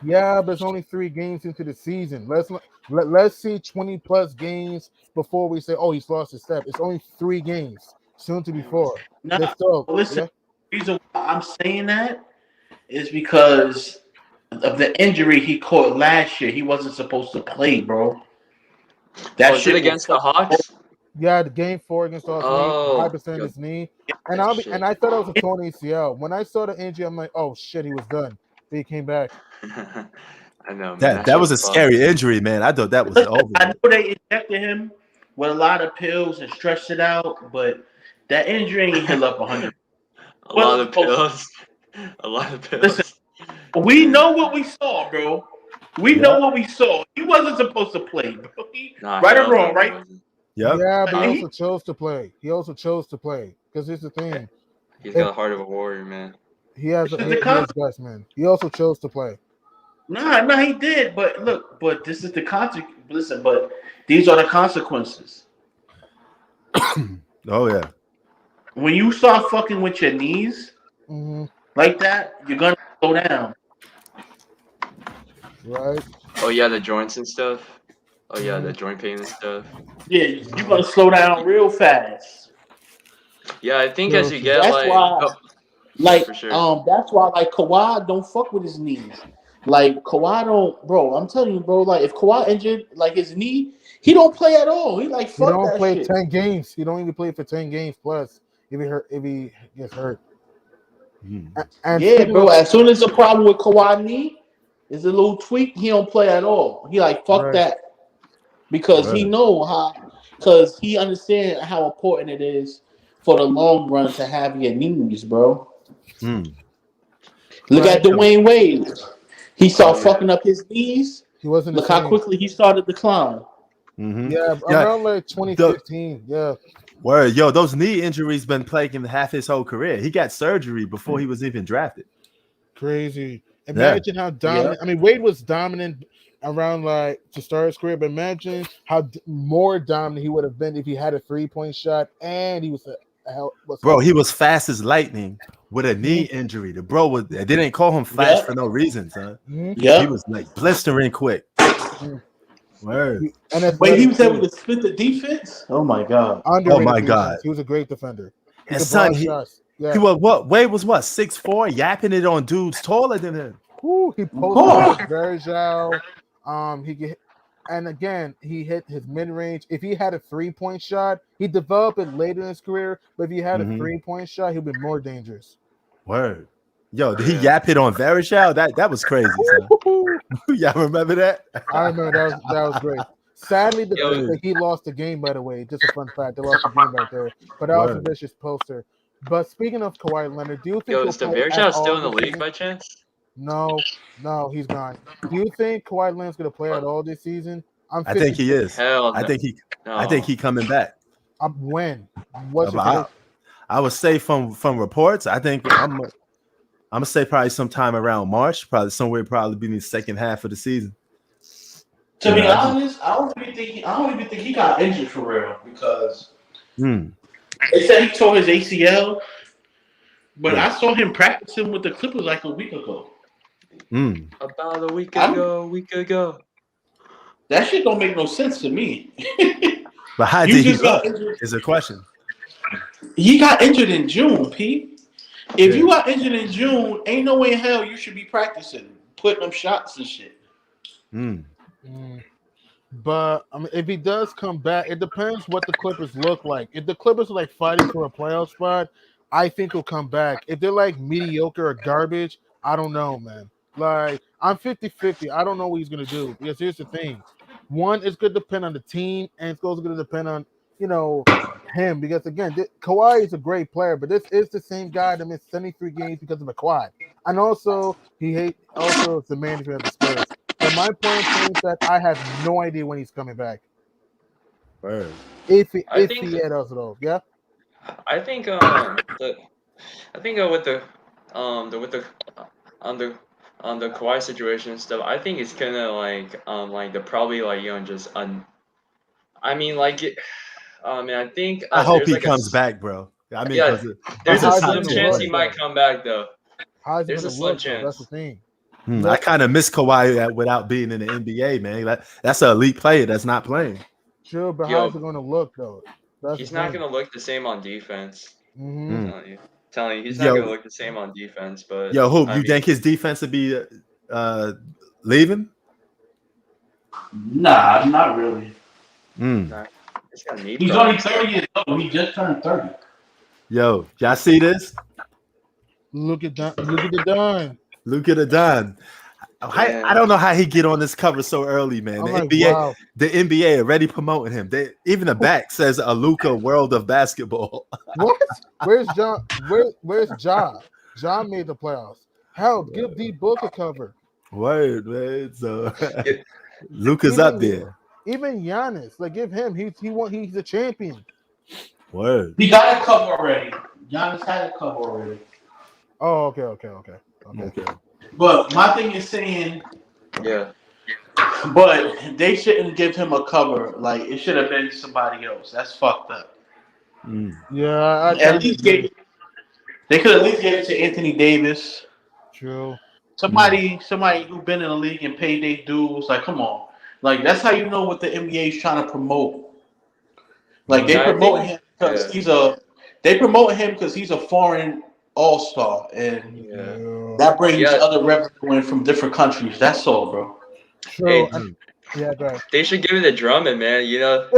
yeah, but it's only 3 games into the season. Let's see 20 plus games before we say, oh, he's lost his step. It's only 3 games, soon to be 4. Nah, They're still, listen, yeah. the reason why I'm saying that is because of the injury he caught last year. He wasn't supposed to play, bro. That Was it against the Hawks? Yeah, the game 4 against Austin, Oh, high percent his knee, and I thought it was a torn ACL. When I saw the injury, I'm like, oh shit, he was done. But he came back. I know, man. That was a scary injury, man. I thought that was over. I know they injected him with a lot of pills and stretched it out, but that injury ain't heal up 100. A lot of pills. A lot of pills. Listen, we know what we saw, bro. We know what we saw. He wasn't supposed to play, bro. Right or wrong, right? Yep. Yeah, but he He- also chose to play. Because here's the thing. He's got the heart of a warrior, man. He has This is he the has guts, man. He also chose to play. Nah, he did. But look, this is the consequence. Listen, but these are the consequences. Oh yeah. When you start fucking with your knees Hmm. like that, you're gonna slow down. Right? Oh yeah, the joints and stuff. Oh yeah, the joint pain and stuff. Yeah, you're gonna slow down real fast. Yeah, I think as you get That's like, why- oh, Like, For sure. that's why like Kawhi don't fuck with his knees. Like Kawhi don't, bro. I'm telling you, bro. Like if Kawhi injured like his knee, he don't play at all. He like He fuck don't that play shit. 10 games. He don't even play for 10 games plus if he gets hurt. Mm. And Yeah, speaking bro. of- As soon as the problem with Kawhi knee is a little tweak, he don't play at all. He like fuck Right. that because he Right. know how, because he understand how important it is for the long run to have your knees, bro. Mm. Look Right. at Dwayne Wade. He started Oh, yeah. fucking up his knees. he wasn't the Look how same. quickly he started to decline. Mhm. Yeah, Yeah. around like 2015. Yeah. Word, yo, those knee injuries been plaguing half his whole career. He got surgery before he was even drafted. Crazy. Imagine how dominant. I mean, Wade was dominant around like to start his career, but imagine how more dominant he would have been if he had a 3-point shot and he was Bro, he was fast as lightning with a knee injury. The bro was they didn't call him fast Yeah. for no reason, son. Mhm. Yeah. He was like blistering quick. Word. And When he was able to split the defense, oh my god. underrated Oh my defense. God. He was a great defender. He And could son, block he shots. Yeah. he was what? Wade was what? 6'4", yapping it on dudes taller than him. Woo, he posted Verjao. He get, and again he hit his mid range. If he had a 3-point shot, he developed it later in his career. But if he had Mhm. a 3-point shot, he'd be more dangerous. Word. Yo, did he Yeah. yap it on Verjao? That was crazy, son. Y'all remember that? I remember that was great. Sadly, he lost the game. By the way, just a fun fact, they lost the game right there. But that was a Word. vicious poster. But speaking of Kawhi Leonard, do you think Yo, he'll is the play at Verjao still all in the this league season? by chance? No, he's gone. Do you think Kawhi Leonard's gonna play at all this season? I think he is. Hell, I no. think he coming back. When? What's your I, prediction? I would say from reports, I think I'm gonna say probably sometime around March, probably somewhere probably be in the second half of the season. To be Yeah. honest, I don't even think he got injured for real because Mm. they said he tore his ACL, but Yeah. I saw him practicing with the Clippers like a week ago. Mm. About a week I'm- ago. That shit don't make no sense to me. But how You did he just got look? injured. Is a question. He got injured in June, Pete. If Yeah. you got injured in June, ain't no way in hell you should be practicing, putting them shots and shit. Mm. But I mean, if he does come back, it depends what the Clippers look like. If the Clippers are like fighting for a playoff spot, I think he'll come back. If they're like mediocre or garbage, I don't know, man. Like I'm 50-50. I don't know what he's gonna do because here's the thing: one, it's going to depend on the team, and it's also going to depend on him because again, Kawhi is a great player, but this is the same guy that missed 73 games because of a quad, and also also it's the manager of the Spurs. So my point is that I have no idea when he's coming back. Word. If he I think does it all, yeah. I think with the on the Kawhi situation and stuff, I think it's kind of like the probably like just I mean like it, I think I hope there's he like comes back, bro. I mean, yeah, because But there's he's a a how's he top slim gonna tier chance look he player. might though? come back though. How's he There's a gonna slim look though? That's the chance. thing. I kind of miss Kawhi without being in the NBA, man. That's an elite player that's not playing. Sure, but how's Yo, it gonna look though? That's the he's not thing. gonna look the same on defense. Mm-hmm. Mm. Telling you, he's not gonna Yo, look the same on defense. But yo, Hoop, I you mean, think his defense would be leaving? Nah, not really. Mm. he's got knee He's only problems. 30 years old. He just turned 30. Yo, y'all see this? Look at that. Look at the done. Look at it done. I don't know how he get on this cover so early, man. I'm The like, NBA, wow. the NBA already promoting him. Even the back says a Luka World of Basketball. What? Where's John? Where's Ja? Ja made the playoffs. Hell, give D Book a cover. Word, man. So Yeah. Luka's Even- up there. Even Giannis, like give him. He's a champion. Word. He got a cover already. Giannis had a cover already. Oh, okay. Okay. But my thing is saying, Yeah. but they shouldn't give him a cover. Like it should have been somebody else. That's fucked up. Mm. Yeah, At least they could at least give it to Anthony Davis. True. Somebody who been in the league and paid their dues. Like, come on. Like that's how you know what the NBA is trying to promote. Like they Yeah, I promote think- him because yeah. they promote him because he's a foreign all-star, and Yeah. that brings Yeah. other revenue in from different countries. That's all, bro. True. Hey, Yeah, go ahead. they should give it to Drummond, man. You know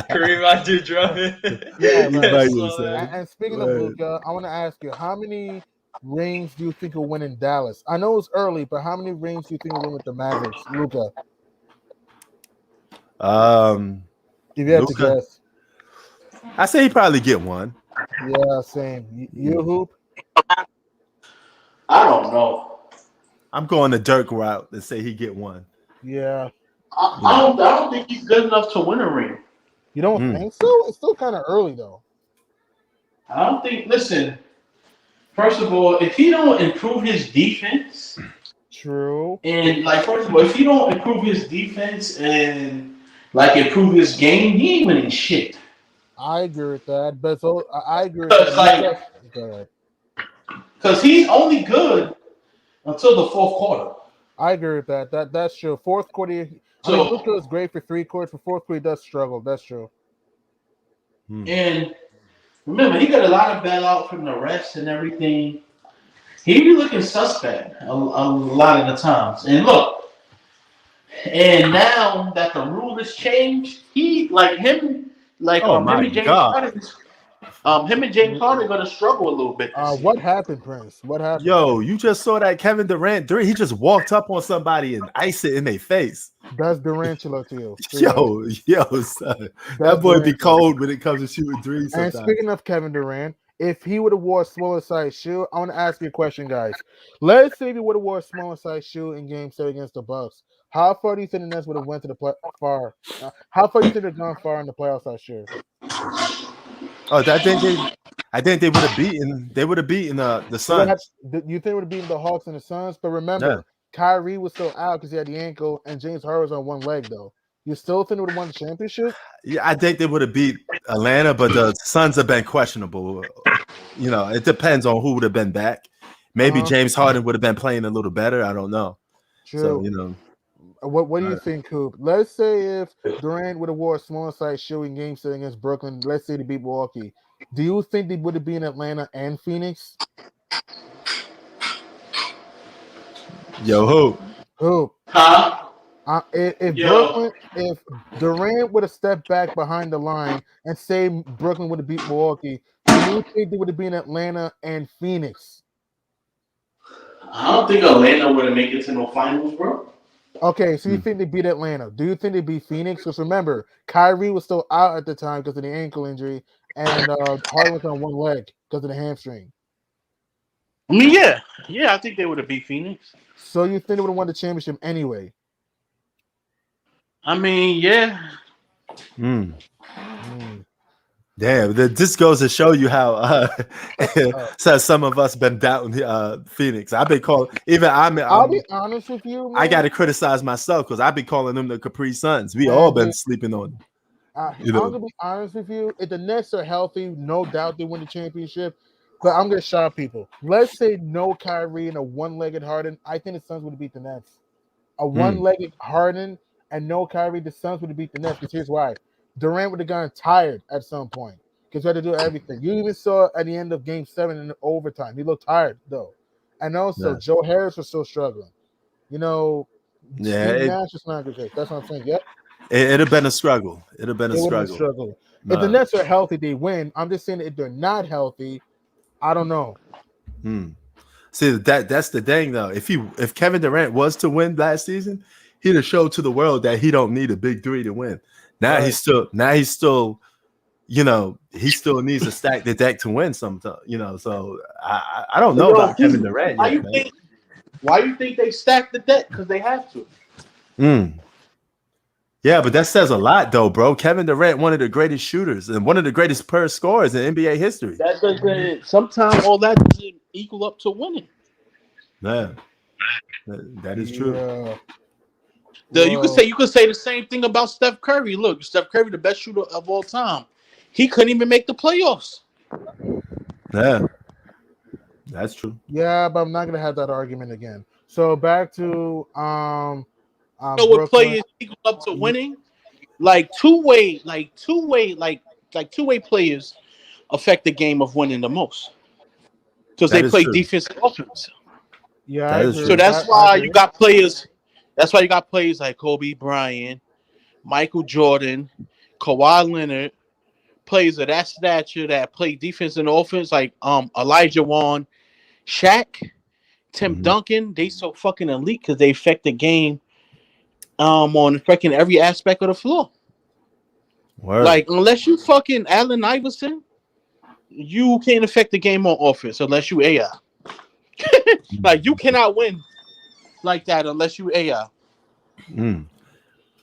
Kareem Abdul-Drummond. Yeah, right. Slow down. And speaking of Right. Luka, I want to ask you, how many rings do you think he'll win in Dallas? I know it's early, but how many rings do you think he'll win with the Mavericks, Luka? If you had to Luka? guess. I say he probably get one. Yeah, same. You Hoop? I don't know. I'm going the Dirk route and say he get one. Yeah. I don't think he's good enough to win a ring. You don't Mm. think so? It's still kind of early though. I don't think. Listen, first of all, if he don't improve his defense, True. and like first of all, if he don't improve his defense and like improve his game, he ain't winning shit. I agree with that. But so I agree with Because that. Go ahead. because he's only good until the fourth quarter. I agree with that. That's true. Fourth quarter. So- I mean, Luka is great for 3 quarters. For fourth quarter, he does struggle. That's true. And remember, he got a lot of bailout from the refs and everything. He be looking suspect a lot of the times. And look, and now that the rule has changed, he like him, like Oh him my and James God. Harden, him and James Harden gonna struggle a little bit. this What season. happened, Prince? What happened? Yo, you just saw that Kevin Durant three. He just walked up on somebody and iced it in their face. That's Durantula to you. Yo, son. That's That boy be Durantula. cold when it comes to shooting threes And sometimes. speaking of Kevin Durant, if he would have wore a smaller size shoe, I want to ask you a question, guys. Let's say he would have wore a smaller size shoe in Game 7 against the Bucks. How far do you think the Nets would have went to the far? How far do you think they've gone far in the playoffs last year? Oh, I think they would have beaten. They would have beaten the Suns. You think it would have beaten the Hawks and the Suns? But remember, Kyrie was still out because he had the ankle, and James Harden was on one leg, though. You still think they would have won the championship? Yeah, I think they would have beat Atlanta, but the Suns have been questionable. You know, it depends on who would have been back. Maybe James Harden would have been playing a little better. I don't know. True. So, you know. What do you think, Coop? Let's say if Durant would have wore a small size shoe in Game 7 against Brooklyn, let's say they beat Milwaukee, do you think they would have been in Atlanta and Phoenix? Yo, who? Who? Huh? If Durant would have stepped back behind the line and say Brooklyn would have beat Milwaukee, do you think they would have been Atlanta and Phoenix? I don't think Atlanta would have made it to no finals, bro. Okay, so you think they beat Atlanta? Do you think they beat Phoenix? Because remember, Kyrie was still out at the time because of the ankle injury, and Harden was on one leg because of the hamstring. I mean, yeah, I think they would have beat Phoenix. So you think they would have won the championship anyway? I mean, yeah. Mm. Mm. Damn, this goes to show you how so some of us been doubting Phoenix. I've been calling even I'll be honest with you, man. I got to criticize myself because I've been calling them the Capri Suns. We all been sleeping on them. I'm gonna be honest with you. If the Nets are healthy, no doubt they win the championship. But I'm gonna shock people. Let's say no Kyrie and a one-legged Harden. I think the Suns would beat the Nets. A one-legged Harden and no Kyrie, the Suns would beat the Nets. Because here's why: Durant would have gotten tired at some point because he had to do everything. You even saw at the end of Game 7 in the overtime, he looked tired though, and also Joe Harris was still struggling. You know, Steve Nash is not good. That's what I'm saying. Yep. It'd have been a struggle. It'd have been a struggle. If the Nets are healthy, they win. I'm just saying if they're not healthy, I don't know. See, that's the thing though. If Kevin Durant was to win last season, he'd have showed to the world that he don't need a big three to win. Now he's still, you know, he still needs to stack the deck to win sometimes, you know. So I don't know about Kevin Durant. Why you think they stacked the deck? Because they have to. Yeah, but that says a lot, though, bro. Kevin Durant, one of the greatest shooters and one of the greatest per scorers in NBA history. That doesn't. Sometimes all that doesn't equal up to winning. Yeah, that is true. You could say the same thing about Steph Curry. Look, Steph Curry, the best shooter of all time, he couldn't even make the playoffs. Yeah, that's true. Yeah, but I'm not gonna have that argument again. So back to what players equal up to winning? Like two-way players affect the game of winning the most because they play defense and offense. Yeah, so that's why you got players. That's why you got players like Kobe Bryant, Michael Jordan, Kawhi Leonard, players of that stature that play defense and offense, like Elijah Wan, Shaq, Tim Duncan. They so fucking elite because they affect the game on freaking every aspect of the floor. Word. Like, unless you fucking Allen Iverson, you can't affect the game on offense unless you AI. Like, you cannot win like that unless you AI.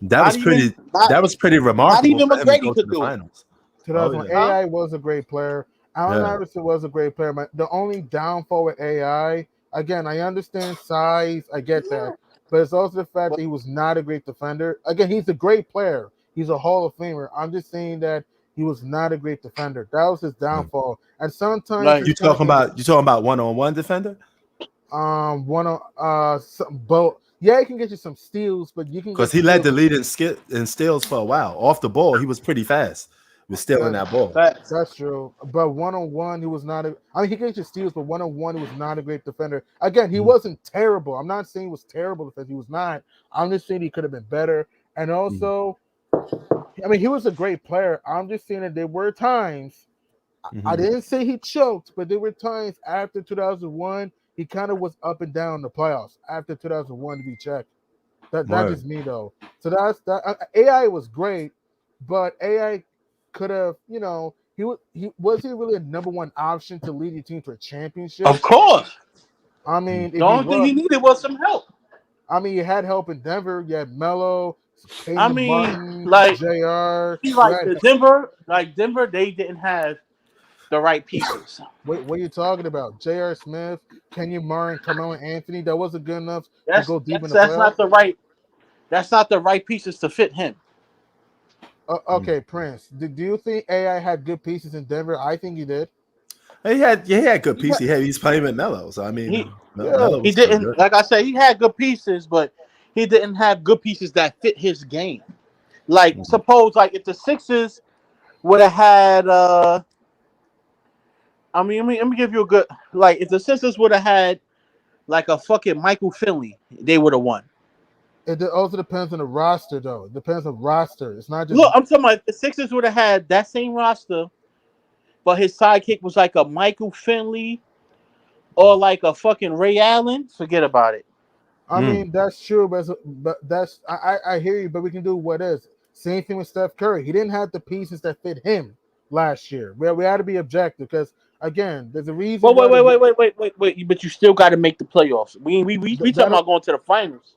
That was pretty remarkable. Not even McGrady could do it. AI was a great player. Allen Iverson was a great player. But the only downfall with AI, again, I understand size, I get that. But it's also the fact that he was not a great defender. Again, he's a great player. He's a Hall of Famer. I'm just saying that he was not a great defender. That was his downfall. And sometimes you talking about one-on-one defender? Both. Yeah, he can get you some steals, but you can because he led the lead in steals for a while. Off the ball, he was pretty fast with stealing that ball. That's true. But one-on-one, he was not he can get you steals, but one-on-one, he was not a great defender. Again, he wasn't terrible. I'm not saying he was terrible because he was not. I'm just saying he could have been better. And also, I mean, he was a great player. I'm just saying that there were times. I didn't say he choked, but there were times after 2001. He kind of was up and down in the playoffs after 2001 to be checked. That's just me though. So that's that. AI was great, but AI could have, he was he really a number one option to lead your team to a championship? Of course. I mean, the only thing he needed was some help. I mean, you had help in Denver. You had Melo. Martin, JR. Denver, they didn't have the right pieces. What are you talking about? J.R. Smith, Kenyon Martin, Carmelo Anthony. That wasn't good enough to go deep in the playoffs. That's not the right pieces to fit him. Okay, Prince. Do you think AI had good pieces in Denver? I think he did. He had good pieces. He's playing with Melo. So I mean, he didn't. Like I said, he had good pieces, but he didn't have good pieces that fit his game. Like suppose, like if the Sixers would have had. Let me give you a good, like, if the Sixers would have had, like, a fucking Michael Finley, they would have won. It also depends on the roster, though. It depends on roster. It's not just... Look, I'm talking about the Sixers would have had that same roster, but his sidekick was like a Michael Finley or like a fucking Ray Allen. Forget about it. I mean, that's true, but that's... I hear you, but we can do what is. Same thing with Steph Curry. He didn't have the pieces that fit him. last year. We had to be objective because again, there's a reason. Well, wait. But you still got to make the playoffs. We talking about going to the finals.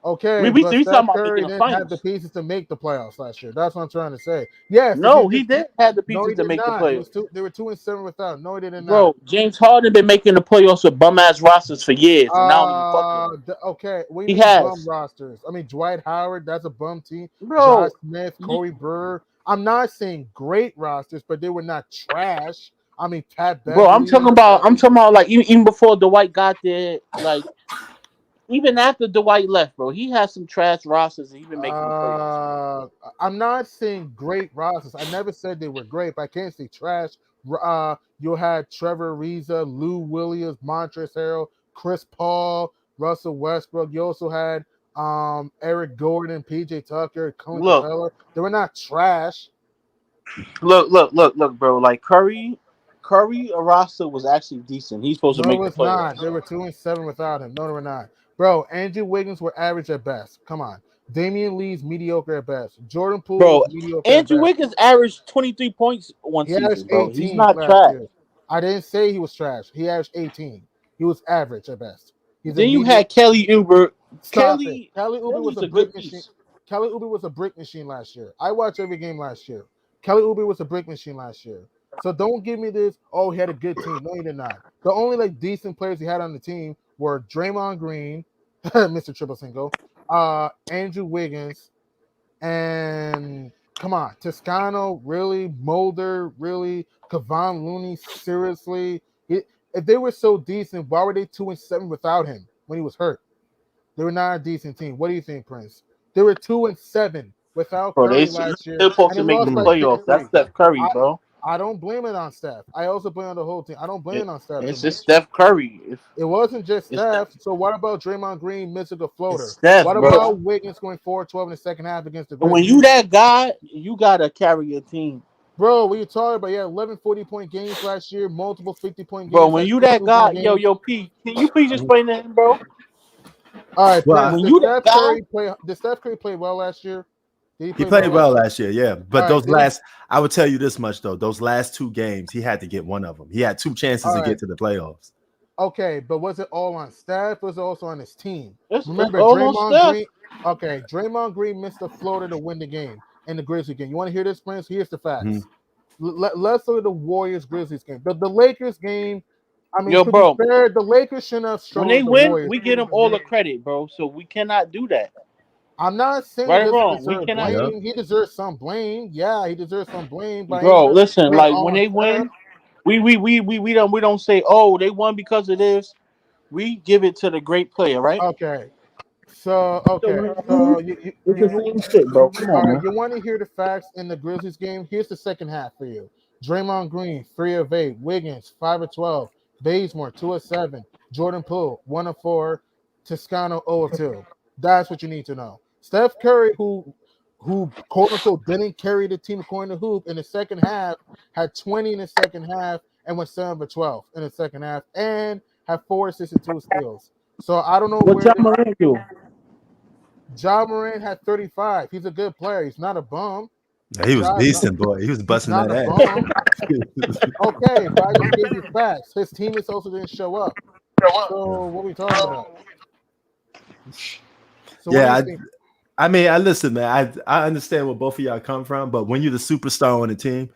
Okay, We but talking Steph about Curry making the didn't have the finals. pieces to make the playoffs last year. That's what I'm trying to say. Yes, No, he did have the No, he pieces to did make the not. playoffs. They were 2-7 without him. No, he did not. Bro, James Harden been making the playoffs with bum ass rosters for years, and I don't even fucking. Okay. We He mean bum has, rosters. I mean Dwight Howard, that's a bum team. bro. Josh Smith, Corey Burr. I'm not saying great rosters, but they were not trash. I mean Pat Beverly. Bro, I'm talking about like even before Dwight got there, like even after Dwight left, bro, he had some trash rosters and he been making the playoffs. I'm not saying great rosters. I never said they were great, but I can't say trash. You had Trevor Ariza, Lou Williams, Montrezl Harrell, Chris Paul, Russell Westbrook. You also had Eric Gordon, PJ Tucker, Clint Capella. They were not trash. Look, bro. Like Curry roster was actually decent. He's supposed to make the playoffs. Not. They were 2-7 without him. No, they were not. Bro, Andrew Wiggins were average at best. Come on. Damian Lee's mediocre at best. Jordan Poole was mediocre Andrew at best. Wiggins averaged 23 points one season, bro. He's not trash. Year. I didn't say he was trash. He averaged 18. He was average at best. Then you had Kelly Oubre. Kelly Oubre was a brick machine. Kelly Oubre was a brick machine last year. I watched every game last year. Kelly Oubre was a brick machine last year. So don't give me this, oh, he had a good team. No, he did not. The only decent players he had on the team were Draymond Green, Mr. Triple Single, Andrew Wiggins, and come on, Toscano, really, Mulder, really, Kevon Looney, seriously. If they were so decent, why were they 2-7 without him when he was hurt? They were not a decent team. What do you think, Prince? They were 2-7 without Curry last year. They're supposed to make the playoffs. That's Steph Curry, bro. I don't blame it on Steph. I also blame on the whole team. I don't blame it on Steph. It's just Steph Curry. It wasn't just Steph. So what about Draymond Green missing a floater? What about Wiggins going 4-12 in the second half against the Grizzlies? When you that guy, you gotta carry your team. Bro, what you talking about? Yeah, 11 40-point games last year, multiple 50-point games. Bro, when you that guy, yo, P, can you please explain that, bro? All right, well, did Steph Curry play well last year? He played well last year, yeah. But I would tell you this much though: those last two games, he had to get one of them. He had two chances to get to the playoffs. Okay, but was it all on Steph? Was it also on his team? Remember, Draymond Green. Okay, Draymond Green missed the floater to win the game in the Grizzlies game. You want to hear this, Prince? Here's the facts. Mm-hmm. Let's look at the Warriors Grizzlies game. The Lakers game. I mean, bro, be fair, the Lakers shouldn't have struggled. When they win, Warriors we get them all the credit, bro. So we cannot do that. I'm not saying right or wrong. We cannot. Blame. He deserves some blame. Yeah, he deserves some blame. But bro, listen, like when they win, we don't say, oh, they won because of this. We give it to the great player, right? Okay. So you want to hear the facts in the Grizzlies game? Here's the second half for you. Draymond Green, 3 of 8. Wiggins, 5 of 12. Bazemore, 2 of 7. Jordan Poole, 1 of 4. Toscano, 0 of 2. That's what you need to know. Steph Curry, who quote unquote didn't carry the team according to Hoop in the second half, had 20 in the second half and went 7 of 12 in the second half, and had 4 assists and 2 steals. So I don't know what Ja Morant do. Ja Morant had 35. He's a good player. He's not a bum. Yeah, he was decent, boy. He was busting that ass. Okay, but I just gave you facts. His teammates also didn't show up. So what are we talking about? So yeah, I mean, listen, man. I understand where both of y'all come from, but when you're the superstar on the team,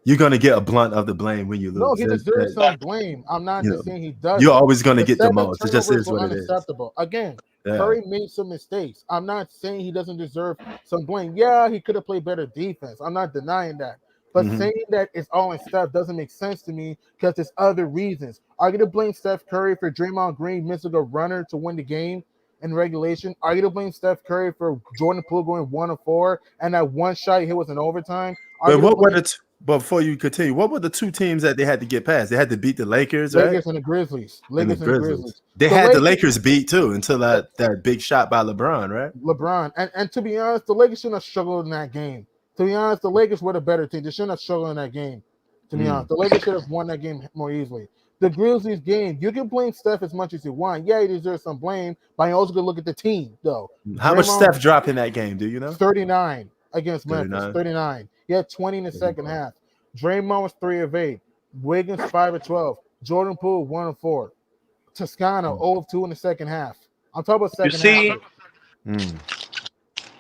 you're gonna get a blunt of the blame when you lose. No, he deserves some blame. I'm not just saying he does. You're always gonna get the most. It just is what it is. Again, Curry made some mistakes. I'm not saying he doesn't deserve some blame. Yeah, he could have played better defense. I'm not denying that. But saying that it's all in Steph doesn't make sense to me because there's other reasons. Are you going to blame Steph Curry for Draymond Green missing a runner to win the game in regulation? Are you going to blame Steph Curry for Jordan Poole going 1 of 4 and that one shot he hit was in overtime? But what were the before you continue, what were the two teams that they had to get past? They had to beat the Lakers, right? Lakers and the Grizzlies. Lakers and the Grizzlies. They had the Lakers beat too until that big shot by LeBron, right? LeBron. And to be honest, the Lakers shouldn't have struggled in that game. To be honest, the Lakers were the better team. They shouldn't have struggled in that game. To be honest, the Lakers should have won that game more easily. The Grizzlies game, you can blame Steph as much as you want. Yeah, he deserves some blame, but you also can look at the team, though. How much Steph dropped in that game? Do you know? 39 against Memphis. 39. He had 20 in the second half. Draymond was 3 of 8. Wiggins 5 of 12. Jordan Poole 1 of 4. Toscano 0 of 2 in the second half. I'm talking about second see- half.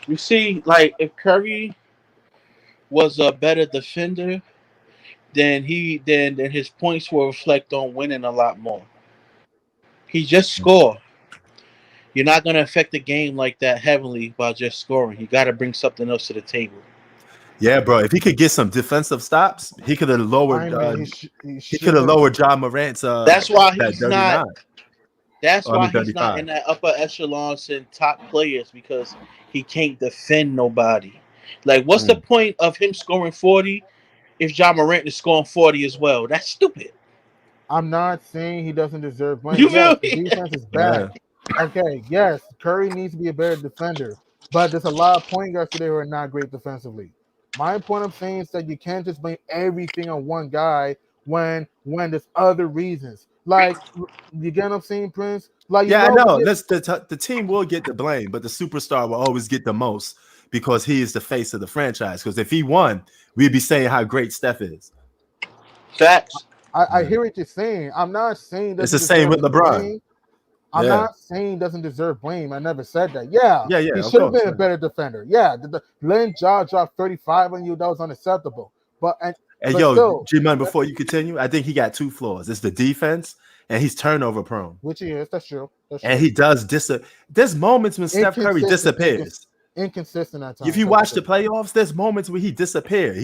You see, like if Curry was a better defender, then his points will reflect on winning a lot more. He just scored. You're not gonna affect the game like that heavily by just scoring. You got to bring something else to the table. Yeah, bro. If he could get some defensive stops, he could have lowered. He could have lowered John Morant's. That's why that he's not. 39. That's I mean, why he's 35. not in that upper echelons and top players because he can't defend nobody. Like, what's the point of him scoring 40 if John Morant is scoring 40 as well? That's stupid. I'm not saying he doesn't deserve blame. You Yes, feel the me? defense is bad. Okay, yes, Curry needs to be a better defender, but there's a lot of point guards today who are not great defensively. My point I'm saying is that you can't just blame everything on one guy when there's other reasons. Like, you get what I'm saying, Prince? Like, Yeah, I know. The team will get the blame, but the superstar will always get the most because he is the face of the franchise. Because if he won, we'd be saying how great Steph is. Facts. I hear what you're saying. I'm not saying It's the same with LeBron. I'm not saying doesn't deserve blame. I never said that. Yeah. He should have been a better defender. Yeah. Letting Ja drop 35 on you, that was unacceptable. But G-Man, before you continue, I think he got 2 flaws. It's the defense, and he's turnover prone. Which he is. That's true. And he does There's moments when Steph Curry disappears. Inconsistent at times. If you watch the playoffs, there's moments where he disappears.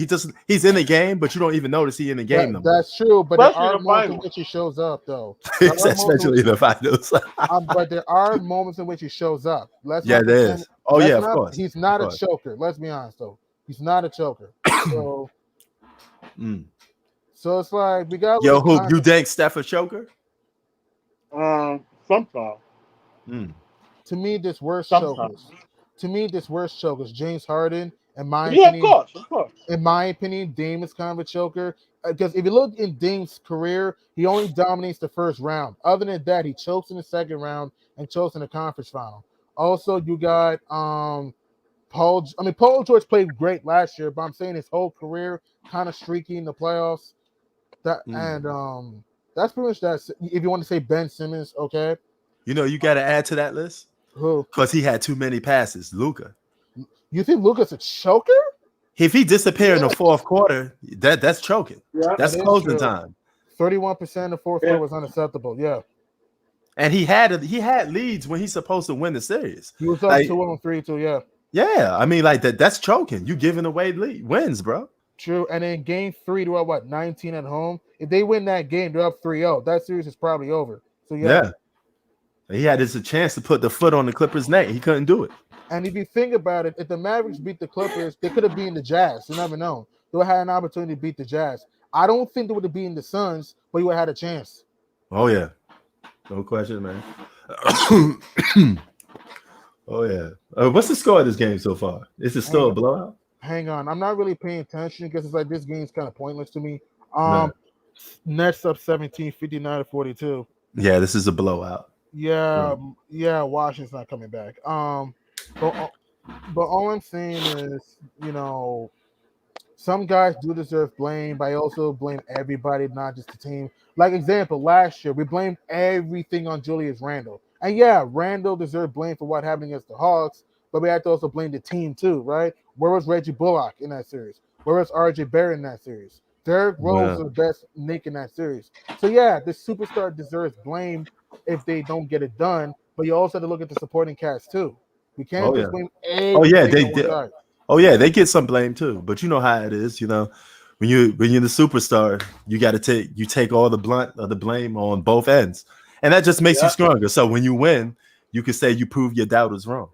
He's in the game, but you don't even notice he's in the game. That's true, but there are moments in which he shows up, though. Especially in the finals. But there are moments in which he shows up. There is. Oh, yeah, of course. He's not a choker. Let's be honest, though. He's not a choker. So, so it's like we got. Yo, who you think Steph a choker? Sometimes. To me, this worst chokers. James Harden, in my opinion. Of course. In my opinion, Dame is kind of a choker. Because if you look in Dame's career, he only dominates the first round. Other than that, he chokes in the second round and chokes in the conference final. Also, you got Paul George played great last year, but I'm saying his whole career kind of streaky in the playoffs. And that's pretty much that. If you want to say Ben Simmons, okay. You know, you got to add to that list. Who? Because he had too many passes. Luka. You think Luka's a choker? If he disappeared in the fourth quarter, that's choking. Yeah, that's closing time. 31% in the fourth quarter was unacceptable. Yeah. And he had leads when he's supposed to win the series. He was up 2-3 too. Yeah. Yeah, I mean, like that's choking. You giving away wins, bro. True. And in game 3, they're up 19 at home. If they win that game, they're up 3-0. That series is probably over. So yeah. He had a chance to put the foot on the Clippers' neck. He couldn't do it. And if you think about it, if the Mavericks beat the Clippers, they could have beaten the Jazz. You never know. They would have had an opportunity to beat the Jazz. I don't think they would have beaten the Suns, but you would have had a chance. Oh, yeah. No question, man. Oh, yeah. What's the score of this game so far? Is it still a blowout? Hang on. I'm not really paying attention because it's like this game's kind of pointless to me. Nets up 17, 59-42. Yeah, this is a blowout. Yeah, Washington's not coming back. But all I'm saying is, you know, some guys do deserve blame, but I also blame everybody, not just the team. Like example, last year we blamed everything on Julius Randle, and yeah, Randle deserved blame for what happened against the Hawks, but we had to also blame the team too, right? Where was Reggie Bullock in that series? Where was RJ Barrett in that series? Derrick Rose was the best Nick in that series. So yeah, the superstar deserves blame if they don't get it done, but you also have to look at the supporting cast too. We can't just blame everything. They get some blame too. But you know how it is, you know, when you're the superstar, you got to take all the blunt of the blame on both ends, and that just makes you stronger. So when you win, you can say you prove your doubters wrong.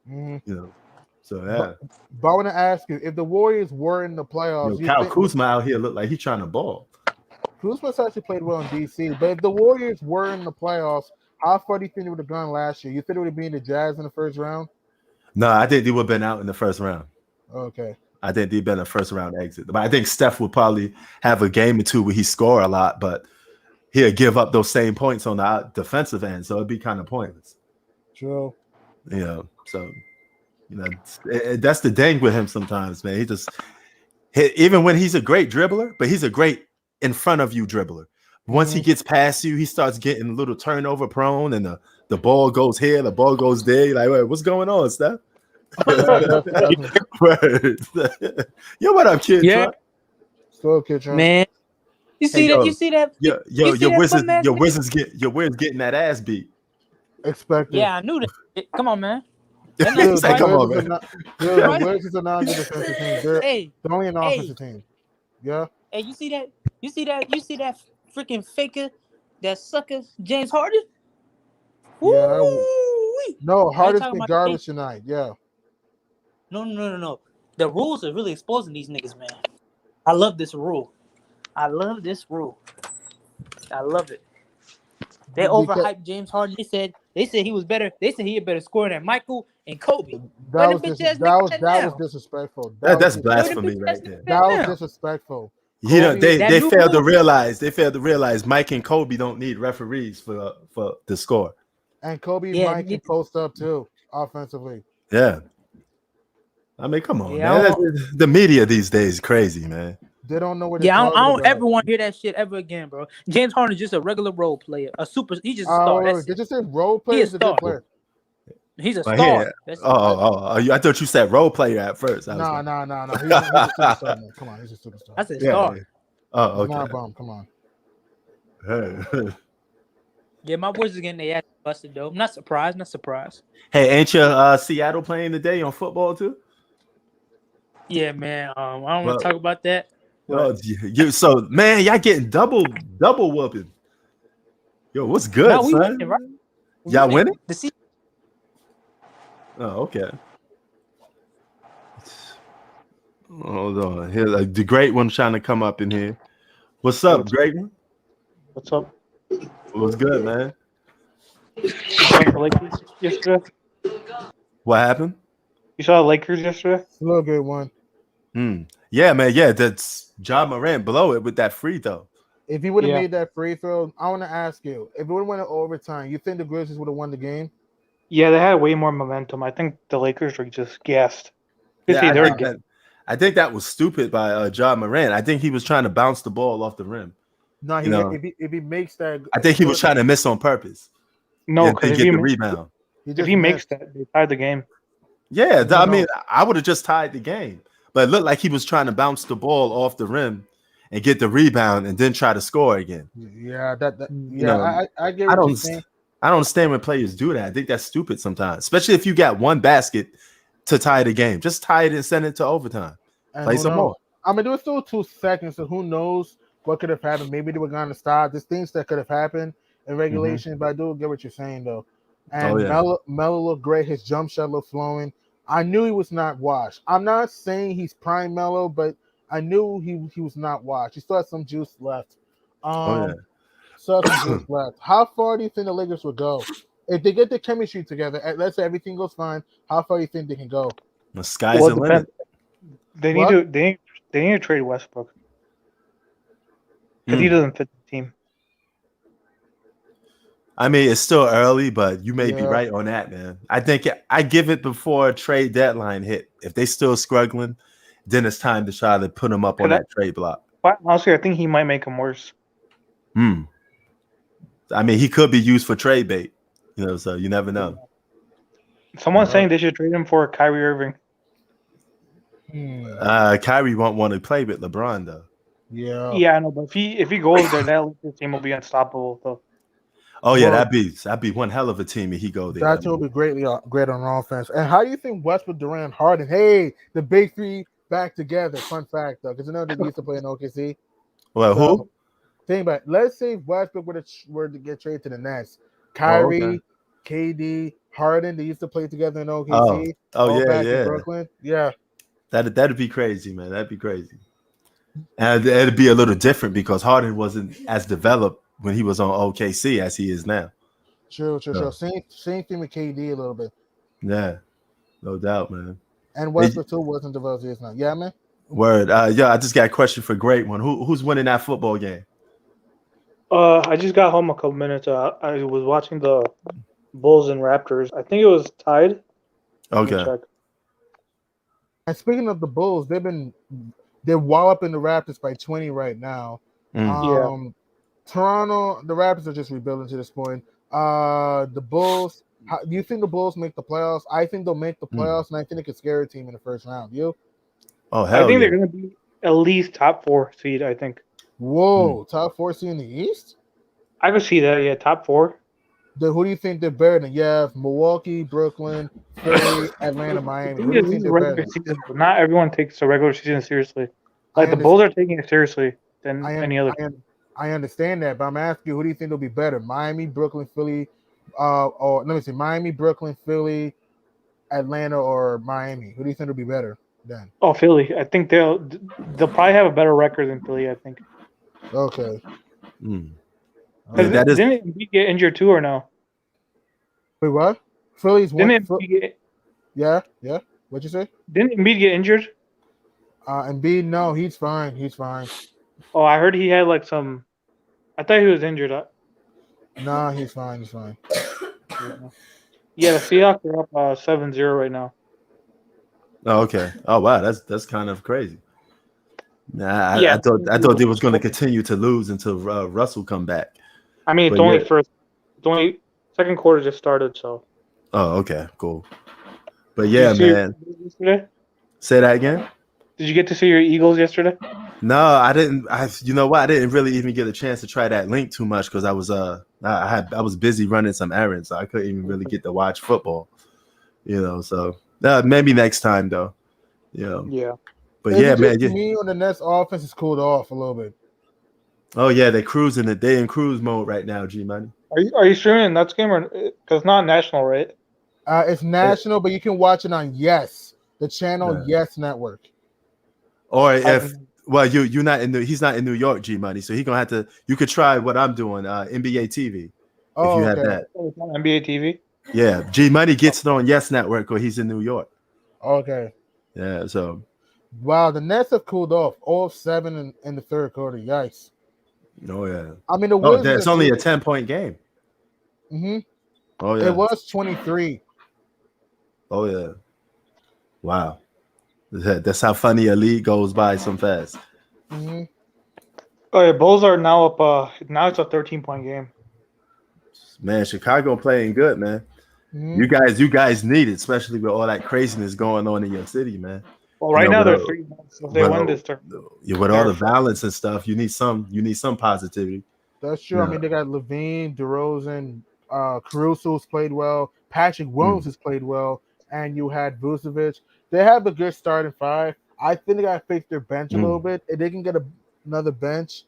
You know, so yeah. But I want to ask you, if the Warriors were in the playoffs, Kyle Kuzma out here look like he's trying to ball. Kuzma's actually played well in DC, but if the Warriors were in the playoffs, how far do you think they would have gone last year? You think it would have been the Jazz in the first round? No, I think they would have been out in the first round. Okay. I think they'd been a first round exit. But I think Steph would probably have a game or two where he score a lot, but he'll give up those same points on the defensive end, so it'd be kind of pointless. True. You know, so you know that's the dang with him sometimes, man. even when he's a great dribbler, but he's a great in front of you dribbler. Once he gets past you, he starts getting a little turnover prone, and the ball goes here, the ball goes there. You're like, wait, what's going on, Steph? Yo, what up, kid? Yeah. Still kitchen. Man, you see yo, that? You see that? Your you see that Wizards, bum-ass your nigga? Wizards getting that ass beat. Expected. Yeah, I knew that. Come on, man. That Dude, not Say, come on, Wizards man. the Wizards are not a good defensive team. They're Hey, only an offensive team. Yeah. hey, you see that? You see that freaking faker, that sucker, James Harden? Yeah. Woo-wee. No, Harden's talking been about garbage tonight. Yeah. No. The rules are really exposing these niggas, man. I love this rule. I love it. They overhyped James Harden. They said he was better. They said he had better score than Michael and Kobe. That Where was the bitch dis- ass that nigga was at that now? was disrespectful. That's was blasphemy right there. That was disrespectful. They That new failed to rule. realize Mike and Kobe don't need referees for the score. And Kobe Yeah, Mike can post up too offensively. Yeah. I mean, come on, Yeah, man. The media these days is crazy, man. They don't know what they're Yeah, I talking don't about. ever want to hear that shit ever again, bro. James Harden is just a regular role player, he's just a star. That's Did it. you say role player? He a He's a good star. player. He's a But star. here, That's it. I thought you said role player at first. I was No. like, He's a superstar, man. Come on, he's a superstar. That's a yeah. star. Oh, He's not a okay. bum. Come on. Yeah, my boys are getting their ass busted though. I'm not surprised. Hey, ain't your Seattle playing today on football too? Yeah, man. I don't want Well, to talk about that. Oh, so man, y'all getting double whooping. Yo, what's good, No, we son? winning, right? Y'all winning? The season. Oh, okay. Hold on. Here, the great one trying to come up in here. What's up, great one? What's up? What's good, man? You saw the Lakers yesterday? What happened? You saw the Lakers yesterday? It's a little good one. Yeah, man. Yeah, that's Ja Morant blow it with that free throw. If he would have Yeah. made that free throw, I want to ask you: if it would have went to overtime, you think the Grizzlies would have won the game? Yeah, they had way more momentum. I think the Lakers were just gassed. Yeah, I think that was stupid by Ja Morant. I think he was trying to bounce the ball off the rim. No, if he makes that, I think he was trying to miss on purpose. No, and because get the rebound. if he makes that, they tied the game. Yeah, I mean, I would have just tied the game, but it looked like he was trying to bounce the ball off the rim and get the rebound and then try to score again. Yeah, I get I what don't you're saying. I don't understand when players do that. I think that's stupid sometimes, especially if you got one basket to tie the game. Just tie it and send it to overtime. And Play who some knows? more. I mean, there was still 2 seconds, so who knows what could have happened? Maybe they were going to stop. There's things that could have happened in regulation, but I do get what you're saying though. And Melo looked great. His jump shot looked flowing. I knew he was not washed. I'm not saying he's prime Melo, but I knew he was not washed. He still had some juice left. Still had some juice left. How far do you think the Lakers would go if they get the chemistry together? Let's say everything goes fine. How far do you think they can go? The sky's the limit. They need to trade Westbrook because he doesn't fit the team. I mean, it's still early, but you may be right on that, man. I think I give it before a trade deadline hit. If they still struggling, then it's time to try to put them up on that trade block. But honestly, I think he might make him worse. I mean, he could be used for trade bait, so you never know. Someone's saying they should trade him for Kyrie Irving. Kyrie won't want to play with LeBron, though. Yeah, I know, but if he goes there, that Lakers team will be unstoppable, though. Oh yeah, that'd be one hell of a team if he go there. That will be great on offense. And how do you think Westbrook, Durant, Harden? Hey, the big three back together. Fun fact though, because you know they used to play in OKC. Well, who? Think about it. Let's say Westbrook were to get traded to the Nets. Kyrie, KD, Harden. They used to play together in OKC. In Brooklyn. Yeah. That'd be crazy, man. That'd be crazy. And it'd be a little different because Harden wasn't as developed when he was on OKC as he is now. True. Same thing with KD a little bit. Yeah, no doubt, man. And Westbrook too wasn't developed as now. Yeah, man. Word. I just got a question for Great One. Who's winning that football game? I just got home a couple minutes. I was watching the Bulls and Raptors. I think it was tied. Okay. And speaking of the Bulls, they've been They're walloping the Raptors by 20 right now. Mm. Toronto, the Raptors are just rebuilding to this point. The Bulls. Do you think the Bulls make the playoffs? I think they'll make the playoffs, and I think they could scare a team in the first round. You? Oh I hell think yeah! they're going to be at least top 4 seed. I think Whoa, top 4 seed in the East? I could see that. Yeah, top 4. Who do you think they're better than? You have Milwaukee, Brooklyn, Philly, Atlanta, Miami. Who do you think they're better regular than? season, but not everyone takes the regular season seriously. Like the understand- Bulls are taking it seriously than I, any other. I understand that, but I'm asking you, who do you think will be better? Miami, Brooklyn, Philly, or let me see, Miami, Brooklyn, Philly, Atlanta, or Miami? Who do you think will be better then? Oh, Philly. I think they'll probably have a better record than Philly. I think. Okay. Mm. Okay. Yeah, that is. Didn't Embiid get injured too, or no? Wait, what? Philly's one. Didn't Embiid get, Yeah. What'd you say? didn't Embiid get injured? Embiid, no, he's fine. He's fine. Oh, I heard he had like some. I thought he was injured. Nah, he's fine. He's fine. Yeah, the Seahawks are up 7-0 right now. Oh, okay. Oh wow, that's kind of crazy. Nah, Yeah. I thought they was going to continue to lose until Russell come back. I mean, it's But only yeah. first. It's only second quarter just started, so. Oh, okay, cool. But yeah, Did you see man. your Eagles yesterday? Say that again. Did you get to see your Eagles yesterday? No, I didn't. You know what? I didn't really even get a chance to try that link too much because I was busy running some errands, so I couldn't even really get to watch football. So maybe next time though. Yeah. But Is yeah, it man. just me on the Nets offense is cooled off a little bit. Oh yeah, they're cruising it. They in cruise mode right now, G Money. Are you streaming a Nuts game or because it's not national, right? It's national, but you can watch it on Yes, the channel Yeah. Yes Network. Or if you're not he's not in New York, G Money, so he gonna have to. You could try what I'm doing, NBA TV. Oh, if you have okay. that, It's on NBA TV. yeah. G Money gets it on Yes Network, or he's in New York. Okay. Yeah, so Wow, the Nets have cooled off. 0-7 in the third quarter. Yikes. oh yeah. I mean, the Oh, Wizards. it's only a 10-point game. Mm-hmm. Oh yeah. It was 23. Oh yeah. Wow. That's how funny a league goes by so fast. Mm-hmm. Oh yeah, Bulls are now up. Now it's a 13-point game. Man, Chicago playing good, man. Mm-hmm. You guys need it, especially with all that craziness going on in your city, man. Well, right now with they're all- 3. So if they win this turn, with all the balance and stuff, you need some positivity. That's true. I Yeah. mean, they got Levine, DeRozan, Caruso's played well. Patrick Williams has played well. And you had Vucevic. They have a good starting 5. I think they got to fix their bench a little bit. If they can get another bench,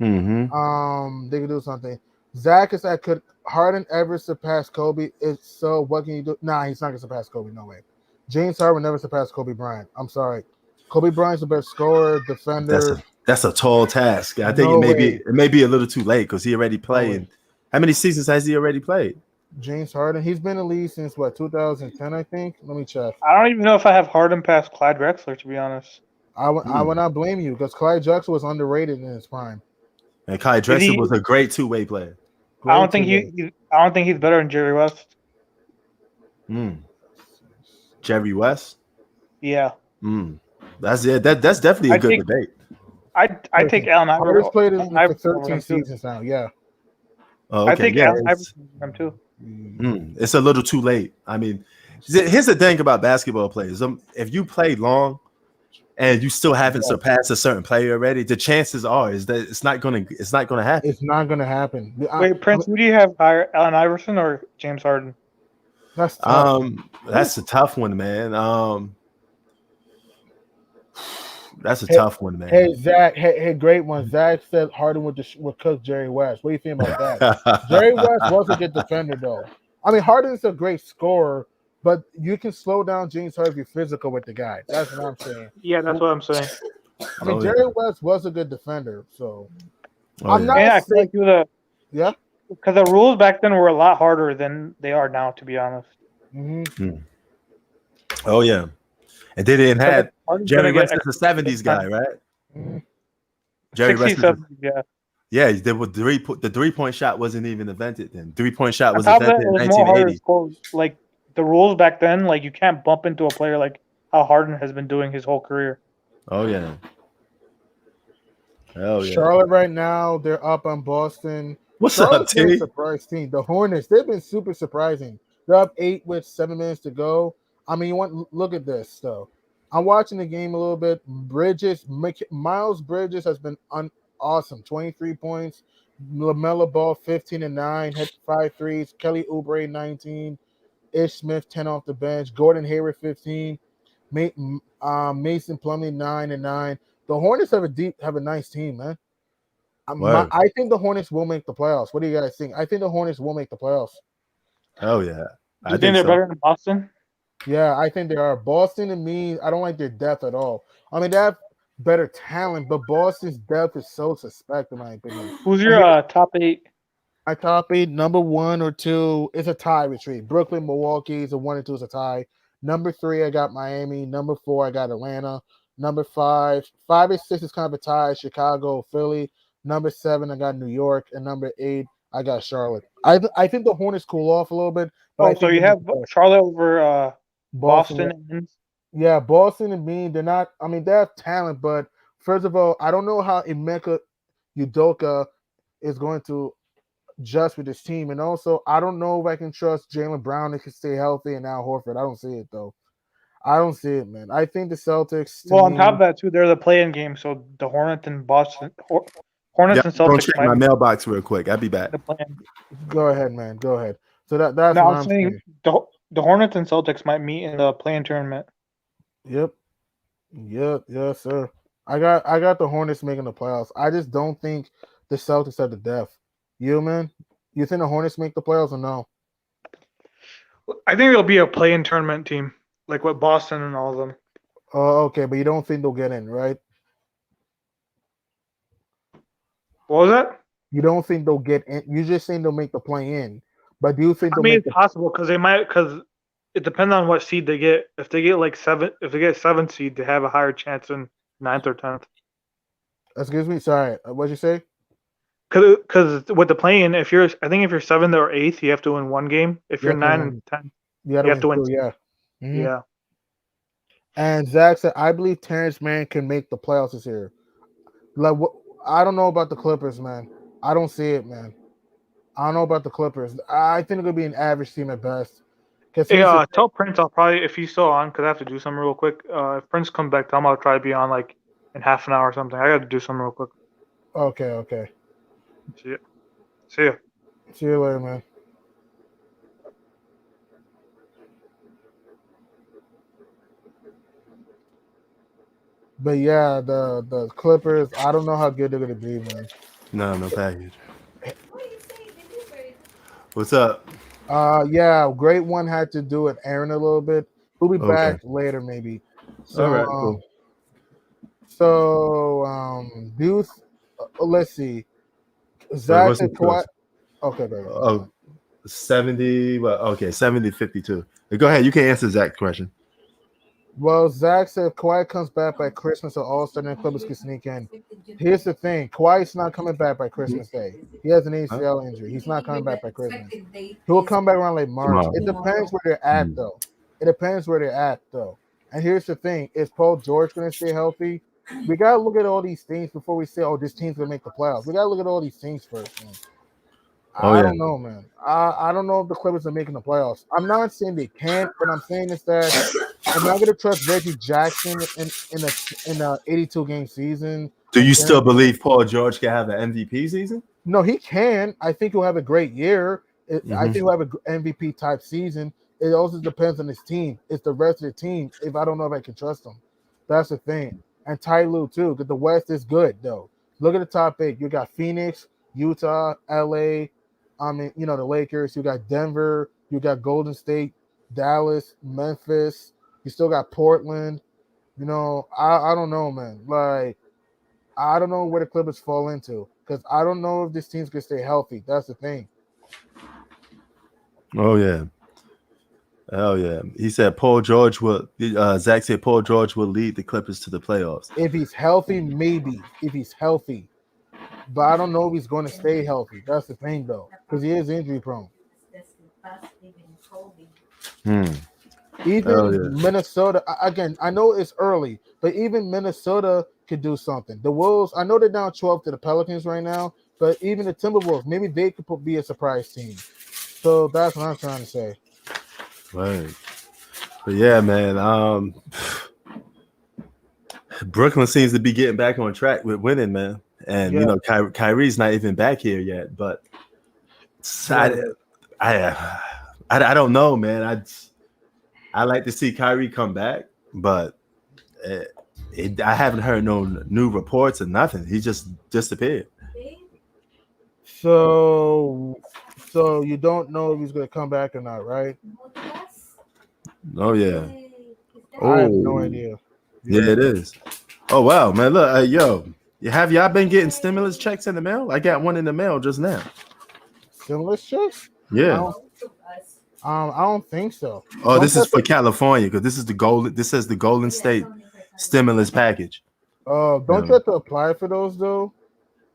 Mm-hmm. they can do something. Zach is that could Harden ever surpass Kobe? If so, what can you do? Nah, he's not gonna surpass Kobe. No way. James Harden never surpassed Kobe Bryant. I'm sorry. Kobe Bryant's the best scorer, defender. That's a tall task. I think No it may be a little too late because he already played. way. How many seasons has he already played? James Harden. He's been in the league since 2010, I think. Let me check. I don't even know if I have Harden past Clyde Drexler, to be honest. I would not blame you because Clyde Drexler was underrated in his prime. And Kai Drexler was a great two-way player. I don't think he's better than Jerry West. Jerry West. Yeah. That's definitely a good debate. I take Allen Harden's Iverson. played in for Iverson 13 seasons now. Yeah. Oh, okay. I think Allen Iverson him too. It's a little too late. I mean, here's the thing about basketball players. If you play long and you still haven't surpassed a certain player already, the chances are is that it's not gonna happen. It's not gonna happen. Wait, Prince, who do you have higher, Allen Iverson or James Harden? That's tough. That's a tough one, man. That's a tough one, man. Hey Zach, hey, great one. Zach said Harden would cook Jerry West. What do you think about that? Jerry West was a good defender, though. I mean, Harden's a great scorer, but you can slow down James Harden if you're physical with the guy. That's what I'm saying. Yeah, that's what I'm saying. I mean, Jerry West was a good defender, so I feel like yeah, because the rules back then were a lot harder than they are now, to be honest. Mm-hmm. Oh yeah, and they didn't have Jerry West is a 70s guy, right? Mm-hmm. Jerry West, 70s, yeah. Yeah, the 3-point shot wasn't even invented then. 3-point shot was On top of invented that, in it was more harder to 1980. score. Like the rules back then, like you can't bump into a player like how Harden has been doing his whole career. Oh yeah. Hell yeah. Charlotte right now, they're up on Boston. What's up, Charlotte's been a T? surprise team. The Hornets, they've been super surprising. They're up 8 with 7 minutes to go. I mean, look at this though. I'm watching the game a little bit. Miles Bridges has been awesome. 23 points. LaMelo Ball 15 and 9, hit 5 threes. Kelly Oubre 19. Ish Smith 10 off the bench. Gordon Hayward 15. Mason Plumlee 9 and 9. The Hornets have a nice team, man. Word. I think the Hornets will make the playoffs. What do you guys think? I think the Hornets will make the playoffs. Hell yeah. Do you think they're better than Boston? Yeah, I think they are. Boston and me, I don't like their depth at all. I mean, they have better talent, but Boston's depth is so suspect, in my opinion. Who's your top 8? My top 8, number 1 or 2 is a tie retreat. Brooklyn, Milwaukee is a 1 and 2 is a tie. Number 3, I got Miami. Number 4, I got Atlanta. Number 5 and 6 is kind of a tie. Chicago, Philly. Number 7, I got New York, and number 8, I got Charlotte. I think the Hornets cool off a little bit. But So you have Charlotte over Boston. Yeah, Boston and me, they're not. I mean, they have talent, but first of all, I don't know how Emeka Udoka is going to adjust with this team, and also I don't know if I can trust Jaylen Brown to stay healthy and Al Horford. I don't see it though. I don't see it, man. I think the Celtics. Well, on top of that too, they're the play-in game, so the Hornets and Boston. Hornets and Go Celtics check might my be mailbox real quick. I'll be back. the plan. Go ahead, man. Go ahead. So that's No, what I'm I'm saying the Hornets and Celtics might meet in the play-in tournament. Yep. Yes, sir. I got the Hornets making the playoffs. I just don't think the Celtics have the depth. You, man? You think the Hornets make the playoffs or no? I think it'll be a play-in tournament team, like with Boston and all of them. Oh, okay, but you don't think they'll get in, right? What was that? You don't think they'll get in. You just saying they'll make the play in, but do you think I they'll mean, make it's possible because they might, because it depends on what seed they get. If they get like 7th seed, they have a higher chance in 9th or 10th. Excuse me, sorry. What'd you say? Because with the play-in, I think if you're 7th or 8th, you have to win one game. If you're 9 and 10, you have to win. Yeah. Mhm. Yeah. And Zach said, I believe Terrence Mann can make the playoffs this year. Like, I don't know about the Clippers, man. I don't see it, man. I don't know about the Clippers. I think it'll be an average team at best. Yeah, tell Prince I'll probably, if he's still on, because I have to do something real quick. If Prince comes back, tell him I'll try to be on like in half an hour or something. I got to do something real quick. Okay. See ya. See you later, man. But yeah, the Clippers, I don't know how good they're gonna be, man. No package. What's up? Yeah, great one had to do with Aaron a little bit. We'll be back later, maybe. So, all right, cool. Let's see. Zach what's said the Kawhi. score? Okay, baby. Oh, 70. Well, okay, 70-52. Go ahead. You can answer Zach's question. Well, Zach said Kawhi comes back by Christmas or All-Star, and Clippers can sneak in. Here's the thing: Kawhi's not coming back by Christmas Day. He has an ACL injury. He's not coming back by Christmas. He'll come back around like March. Tomorrow. It depends where they're at, though. And here's the thing: is Paul George going to stay healthy? We gotta look at all these things before we say, "Oh, this team's gonna make the playoffs." We gotta look at all these things first, man. I don't know, man. I don't know if the Clippers are making the playoffs. I'm not saying they can't, but I'm saying is that I'm not gonna trust Reggie Jackson in a 82 game season. Do you still believe Paul George can have an MVP season? No, he can. I think he'll have a great year. I think he'll have an MVP type season. It also depends on his team. It's the rest of the team. If I don't know if I can trust them, that's the thing. And Ty Lue too, because the West is good though. Look at the top 8. You got Phoenix, Utah, LA. I mean, the Lakers. You got Denver. You got Golden State, Dallas, Memphis. You still got Portland. I don't know, man. Like, I don't know where the Clippers fall into because I don't know if this team's gonna stay healthy. That's the thing. Oh yeah. Hell yeah. He said Paul George will Zach said Paul George will lead the Clippers to the playoffs. If he's healthy, maybe. If he's healthy. But I don't know if he's going to stay healthy. That's the thing, though, because he is injury prone. Even Minnesota, again, I know it's early, but even Minnesota could do something. The Wolves, I know they're down 12 to the Pelicans right now, but even the Timberwolves, maybe they could be a surprise team. So that's what I'm trying to say. Right. But yeah, man. Brooklyn seems to be getting back on track with winning, man. And Yeah. you know, Kyrie's not even back here yet. But I don't know, man. I like to see Kyrie come back, but I haven't heard no new reports or nothing. He just disappeared. So you don't know if he's going to come back or not, right? Oh yeah. I have no Oh. idea. Yeah, it is. Oh wow, man! Look, yo, have y'all been getting stimulus checks in the mail? I got one in the mail just now. Stimulus checks? Yeah. I don't think so. Oh, this is for California because this is the Golden. This says the Golden State stimulus package. Don't No. you have to apply for those though?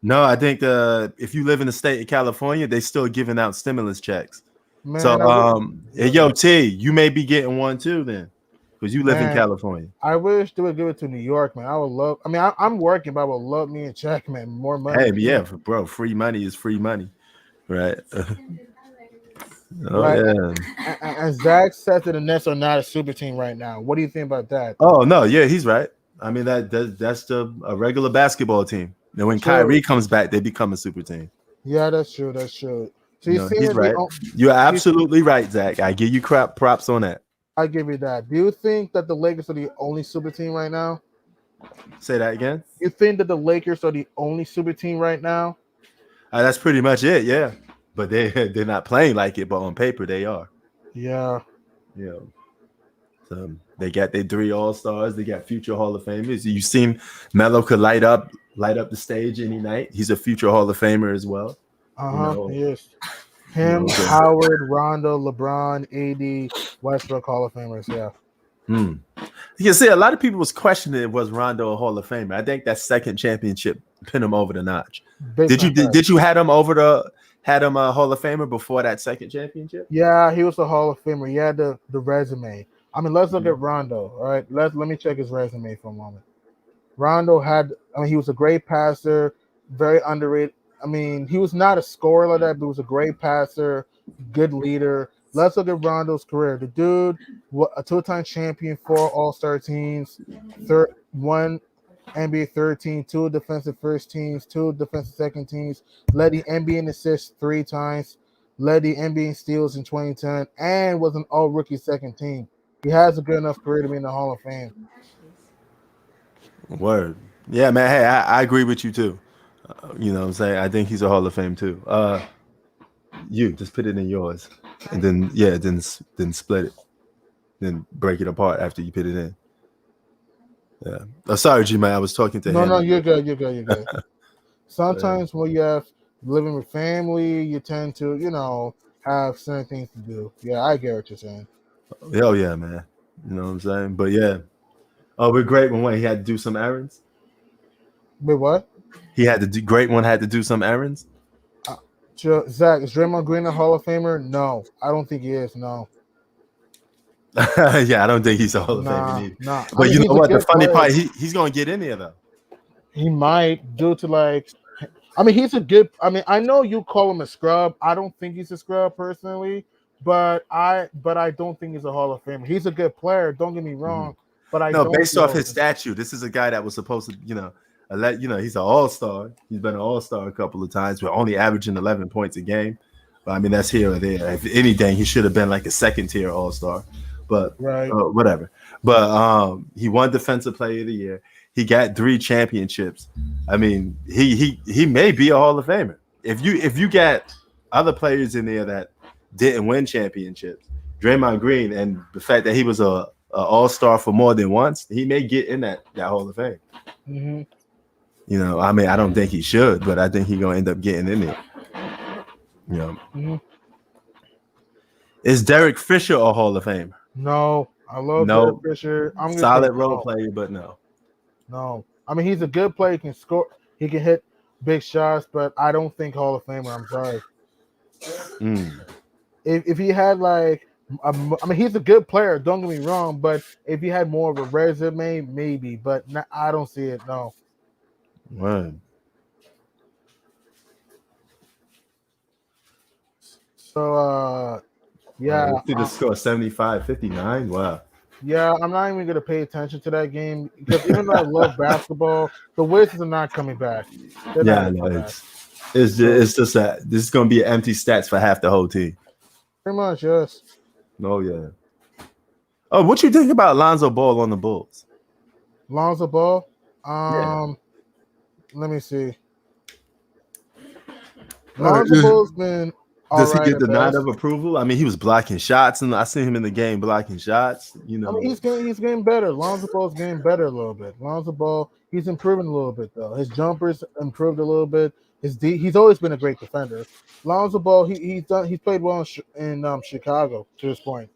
No, I think if you live in the state of California, they still giving out stimulus checks. Man, So, hey, yo, T, you may be getting one too then, because you live in Man. California. I wish they would give it to New York, man. I would love. I mean, I'm working, but I would love me a check, man. More money. Hey, but yeah, bro, free money is free money, right? Oh Right. yeah. And Zach said that the Nets are not a super team right now. What do you think about that? Oh no, yeah, he's right. I mean that's a regular basketball team. And when Sure. Kyrie comes back, they become a super team. Yeah, that's true. That's true. So you No, see, he's right. You're absolutely right, Zach. I give you props on that. I give you that. Do you think that the Lakers are the only super team right now? Say that again. You think that the Lakers are the only super team right now? That's pretty much it, yeah. But they're not playing like it, but on paper they are. Yeah. Yeah. So they got their 3 all-stars. They got future Hall of Famers. You've seen Melo could light up the stage any night. He's a future Hall of Famer as well. know, Yes. Him, okay. Howard, Rondo, LeBron, AD, Westbrook, Hall of Famers. Yeah. You can see a lot of people was questioning was Rondo a Hall of Famer. I think that second championship put him over the notch. Did you had him a Hall of Famer before that second championship? Yeah, he was a Hall of Famer. He had the resume. I mean, let's look at Rondo. All right, let me check his resume for a moment. Rondo he was a great passer, very underrated. I mean, he was not a scorer like that, but he was a great passer, good leader. Let's look at Rondo's career. The dude, a 2-time champion, 4 All-Star teams, 1 NBA third team, 2 defensive first teams, 2 defensive second teams, led the NBA in assists 3 times, led the NBA in steals in 2010, and was an all-rookie second team. He has a good enough career to be in the Hall of Fame. Word. Yeah, man. Hey, I agree with you too. You know what I'm saying? I think he's a Hall of Fame too. You just put it in yours. And then split it. Then break it apart after you put it in. Yeah. Oh, sorry, G-Man. I was talking to him. No, you're good. You're good. Sometimes when you have living with family, you tend to, have certain things to do. Yeah, I get what you're saying. Hell yeah, man. You know what I'm saying? But yeah. Oh, we're great when he had to do some errands. Wait, what? He had to do had to do some errands. Zach, is Draymond Green a Hall of Famer? No, I don't think he is. No. Yeah, I don't think he's a Hall of Famer either. Nah. But you know what? The funny part, he's gonna get in there though. He might due to he's a good. I know you call him a scrub. I don't think he's a scrub personally, but I don't think he's a Hall of Famer. He's a good player. Don't get me wrong. But based off his statue, this is a guy that was supposed to, he's an all-star. He's been an all-star a couple of times, but only averaging 11 points a game. But I mean, that's here or there. If anything, he should have been like a second-tier all-star. But whatever. But he won Defensive Player of the Year. He got 3 championships. I mean, he may be a Hall of Famer. If you got other players in there that didn't win championships, Draymond Green, and the fact that he was a all-star for more than once, he may get in that Hall of Fame. Mm-hmm. I mean, I don't think he should, but I think he's gonna end up getting in there. Mm-hmm. Is Derek Fisher a Hall of Famer? No, I love Derek Fisher. I'm solid role player, but no. No, I mean he's a good player. He can score. He can hit big shots, but I don't think Hall of Famer. I'm sorry. If he had he's a good player. Don't get me wrong, but if he had more of a resume, maybe. But I don't see it. No. Right. So yeah, Let's see the score 75-59. Wow. yeah, I'm not even gonna pay attention to that game because even though I love basketball, the Wizards are not coming back. They're Yeah, not I know. coming back. It's just that this is gonna be empty stats for half the whole team. Pretty much, yes. Oh yeah. Oh, what you think about Lonzo Ball on the Bulls? Lonzo Ball. Yeah. Let me see. All right. Lonzo Ball's been all Does he right get at the nod best. of approval? I mean, he was blocking shots, and I seen him in the game blocking shots. You know, I mean, he's getting better. Lonzo Ball's getting better a little bit. Lonzo Ball, he's improving a little bit though. His jumpers improved a little bit. He's always been a great defender. Lonzo Ball, he's played well in Chicago to this point.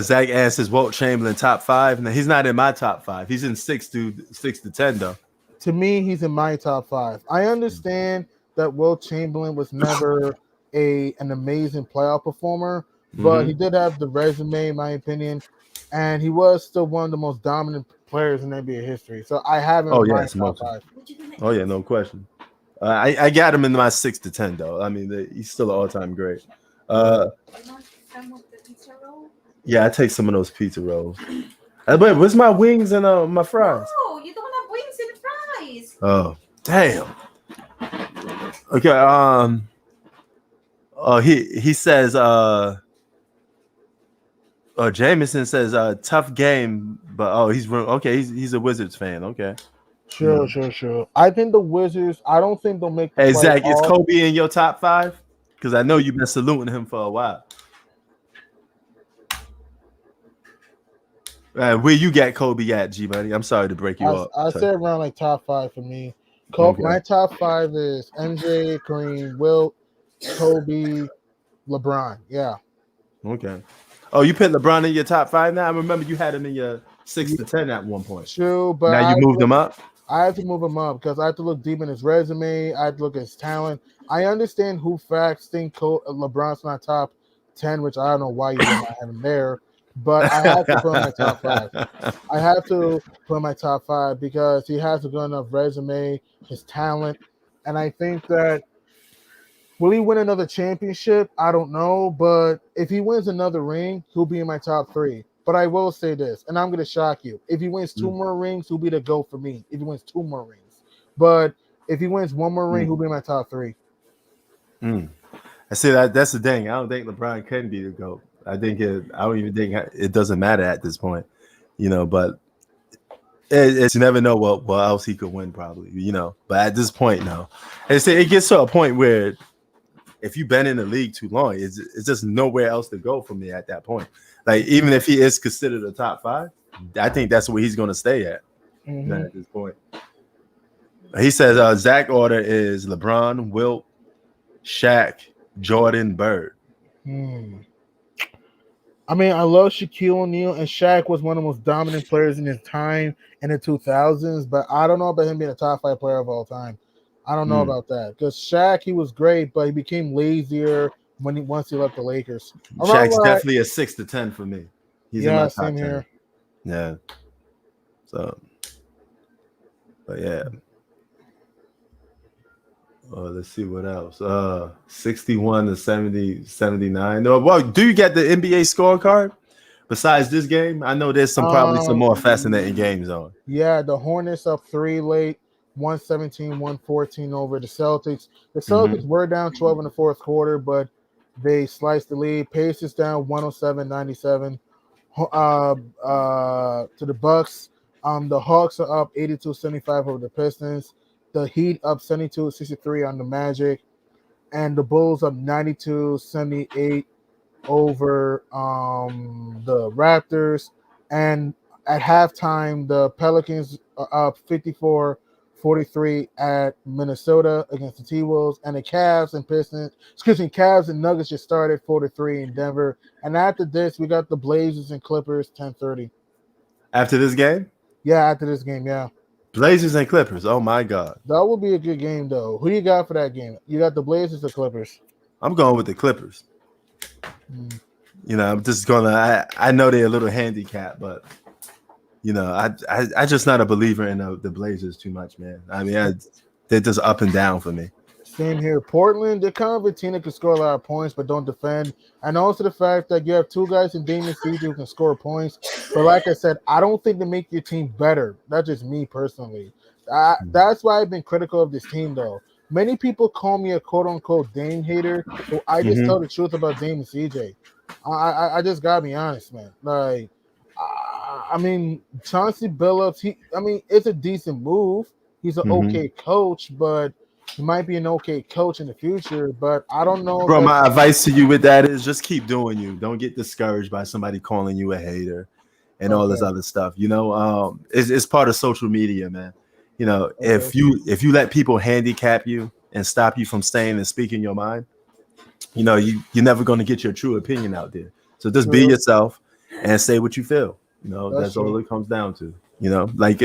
Zach asks, is Walt Chamberlain top 5? No, he's not in my top 5. He's in 6 to 10 though. To me, he's in my top 5. I understand that Will Chamberlain was never an amazing playoff performer, but he did have the resume, in my opinion, and he was still one of the most dominant players in NBA history. So I have him in my top 5. Oh yeah, no question. I got him in my 6 to 10 though. I mean, he's still an all-time great. Yeah, I take some of those pizza rolls. But where's my wings and my fries? No, you don't have wings and fries. Oh, damn. Okay. He says. Jameson says. Tough game, but he's okay. He's a Wizards fan. Okay. Sure. I think the Wizards. I don't think they'll make. Hey Zach, is Kobe in your top 5? Because I know you've been saluting him for a while. Where you got Kobe at, G Money? I'm sorry to break you up. I say around like top 5 for me. Okay. My top 5 is MJ, Kareem, Wilt, Kobe, LeBron. Yeah. Okay. Oh, you put LeBron in your top 5 now? I remember you had him in your 6 to 10 at one point. True, but now you moved him up? I have to move him up because I have to look deep in his resume. I have to look at his talent. I understand who facts think LeBron's not top 10, which I don't know why you did not have him there. But I have to put him in my top 5. I have to put him in my top 5 because he has a good enough resume, his talent, and I think that will he win another championship? I don't know, but if he wins another ring, he'll be in my top 3. But I will say this, and I'm going to shock you: if he wins 2 more rings, he'll be the GOAT for me. If he wins 2 more rings, but if he wins 1 more ring, he'll be in my top 3. I see that's the thing. I don't think LeBron can be the GOAT. I don't even think it doesn't matter at this point, but it's you never know what else he could win probably, but at this point, no. And it gets to a point where if you've been in the league too long, it's just nowhere else to go for me at that point. Like, even if he is considered a top 5, I think that's where he's going to stay at at this point. He says Zach order is LeBron, Wilt, Shaq, Jordan, Bird. I mean, I love Shaquille O'Neal, and Shaq was one of the most dominant players in his time in the 2000s, but I don't know about him being a top 5 player of all time. I don't know about that because Shaq, he was great, but he became lazier once he left the Lakers. Shaq's definitely a 6 to 10 for me. He's in my top same 10. here. Yeah. So, but yeah. Let's see what else. 61 to 79. Well, do you get the NBA scorecard besides this game? I know there's probably some more fascinating games on. Yeah, the Hornets up 3 late, 117-114 over the Celtics. The Celtics were down 12 in the fourth quarter, but they sliced the lead. Pacers down 107-97 to the Bucks. The Hawks are up 82-75 over the Pistons. The Heat up 72-63 on the Magic, and the Bulls up 92-78 over the Raptors. And at halftime, the Pelicans are up 54-43 at Minnesota against the T-Wolves, and the Cavs and Nuggets just started 4-3 in Denver. And after this, we got the Blazers and Clippers 10-30. After this game? Yeah, after this game, yeah. Blazers and Clippers. Oh my God. That would be a good game, though. Who you got for that game? You got the Blazers or Clippers? I'm going with the Clippers. I'm just gonna. I know they're a little handicapped, but you know, I just not a believer in the Blazers too much, man. I mean, they're just up and down for me. Same here. Portland, they're kind of a team that can score a lot of points but don't defend. And also the fact that you have two guys in Damian CJ who can score points. But like I said, I don't think they make your team better. That's just me personally. That's why I've been critical of this team, though. Many people call me a quote-unquote Dame hater, so I just tell the truth about Dame and CJ. I just gotta be honest, man. Like, I mean, Chauncey Billups, it's a decent move. He's an okay coach, but he might be an okay coach in the future. But I don't know. Bro, my advice to you with that is just keep doing you. Don't get discouraged by somebody calling you a hater and all this other stuff. You know, it's part of social media, man. You know, if you let people handicap you and stop you from saying and speaking your mind, you know, you're never going to get your true opinion out there. So just be yourself and say what you feel. You know, that's all it comes down to. You know, like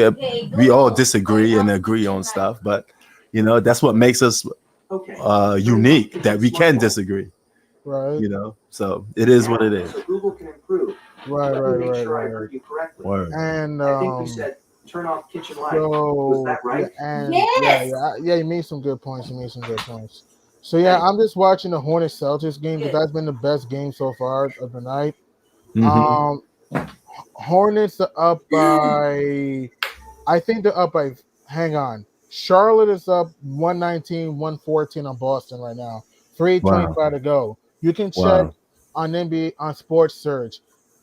we all disagree and agree on stuff, but you know, that's what makes us unique, that we can disagree. Right. You know, so it is what it is. Google can improve. Right. Word. And I think you said turn off kitchen light. So, was that right? Yeah, you made some good points. So yeah, I'm just watching the Hornets Celtics game because that's been the best game so far of the night. Hornets are up by, I think they're up by, hang on. Charlotte is up 119-114 on Boston right now. 3:25 to go. You can check on NBA on Sports Surge.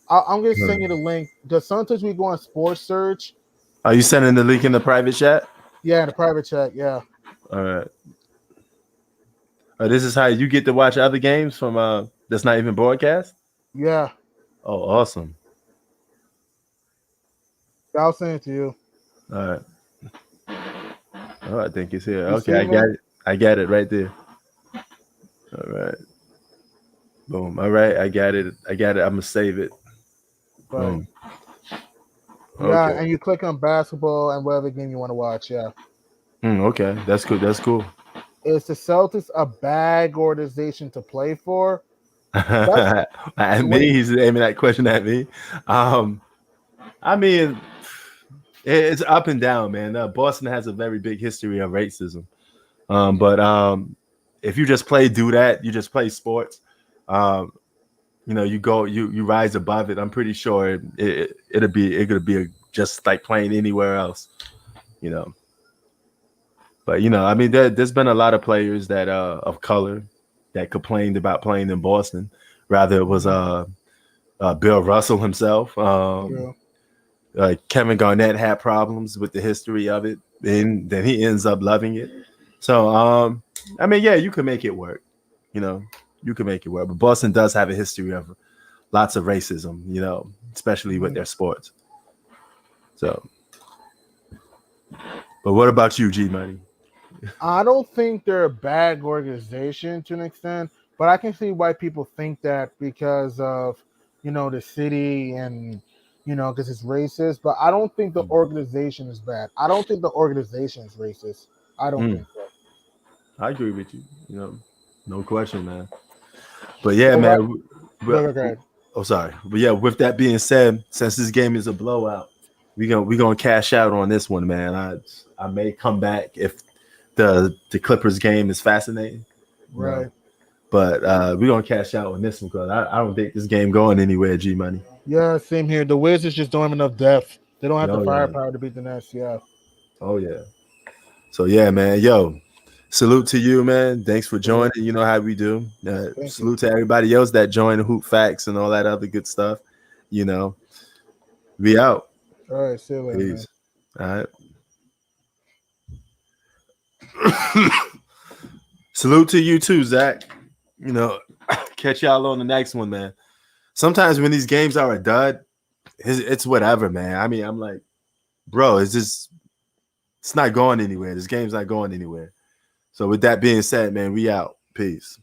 I'm going to send you the link. Because sometimes we go on Sports Surge. Are you sending the link in the private chat? Yeah, in the private chat, yeah. All right. This is how you get to watch other games from that's not even broadcast? Yeah. Oh, awesome. I'll send it to you. All right. Oh, I think it's here. Okay, I got it. I got it right there. All right. Boom. All right, I got it. I'm gonna save it. Boom. Yeah, and you click on basketball and whatever game you want to watch. Yeah. Okay, that's good. That's cool. Is the Celtics a bad organization to play for? At me, he's aiming that question at me. I mean, it's up and down, man. Boston has a very big history of racism. But if you just do that, you just play sports. You know, you rise above it. I'm pretty sure it'll be just like playing anywhere else. You know. But you know, I mean, there's been a lot of players that of color that complained about playing in Boston. Rather, it was Bill Russell himself. Kevin Garnett had problems with the history of it, and then he ends up loving it. So, I mean, yeah, you can make it work. You know, you can make it work. But Boston does have a history of lots of racism. You know, especially with their sports. So, but what about you, G Money? I don't think they're a bad organization to an extent, but I can see why people think that because of, you know, the city and, you know, because it's racist. But I don't think the organization is bad. I don't think the organization is racist. I don't think so. I agree with you. You know, no question, man. But yeah, man. Oh, sorry. But yeah, with that being said, since this game is a blowout, we're gonna cash out on this one, man. I may come back if the Clippers game is fascinating, right? Know? But we're gonna cash out on this one because I don't think this game going anywhere. G Money. Yeah, same here. The Wizards just don't have enough depth. They don't have the firepower to beat the Nets. Yeah. Oh yeah. So yeah, man. Yo, salute to you, man. Thanks for joining. You know how we do. Salute to everybody else that joined Hoop Facts and all that other good stuff. You know, we out. All right. See you later. Peace. All right. Salute to you too, Zach. You know, catch y'all on the next one, man. Sometimes when these games are a dud, it's whatever, man. I mean, I'm like, bro, it's not going anywhere. This game's not going anywhere. So with that being said, man, we out. Peace.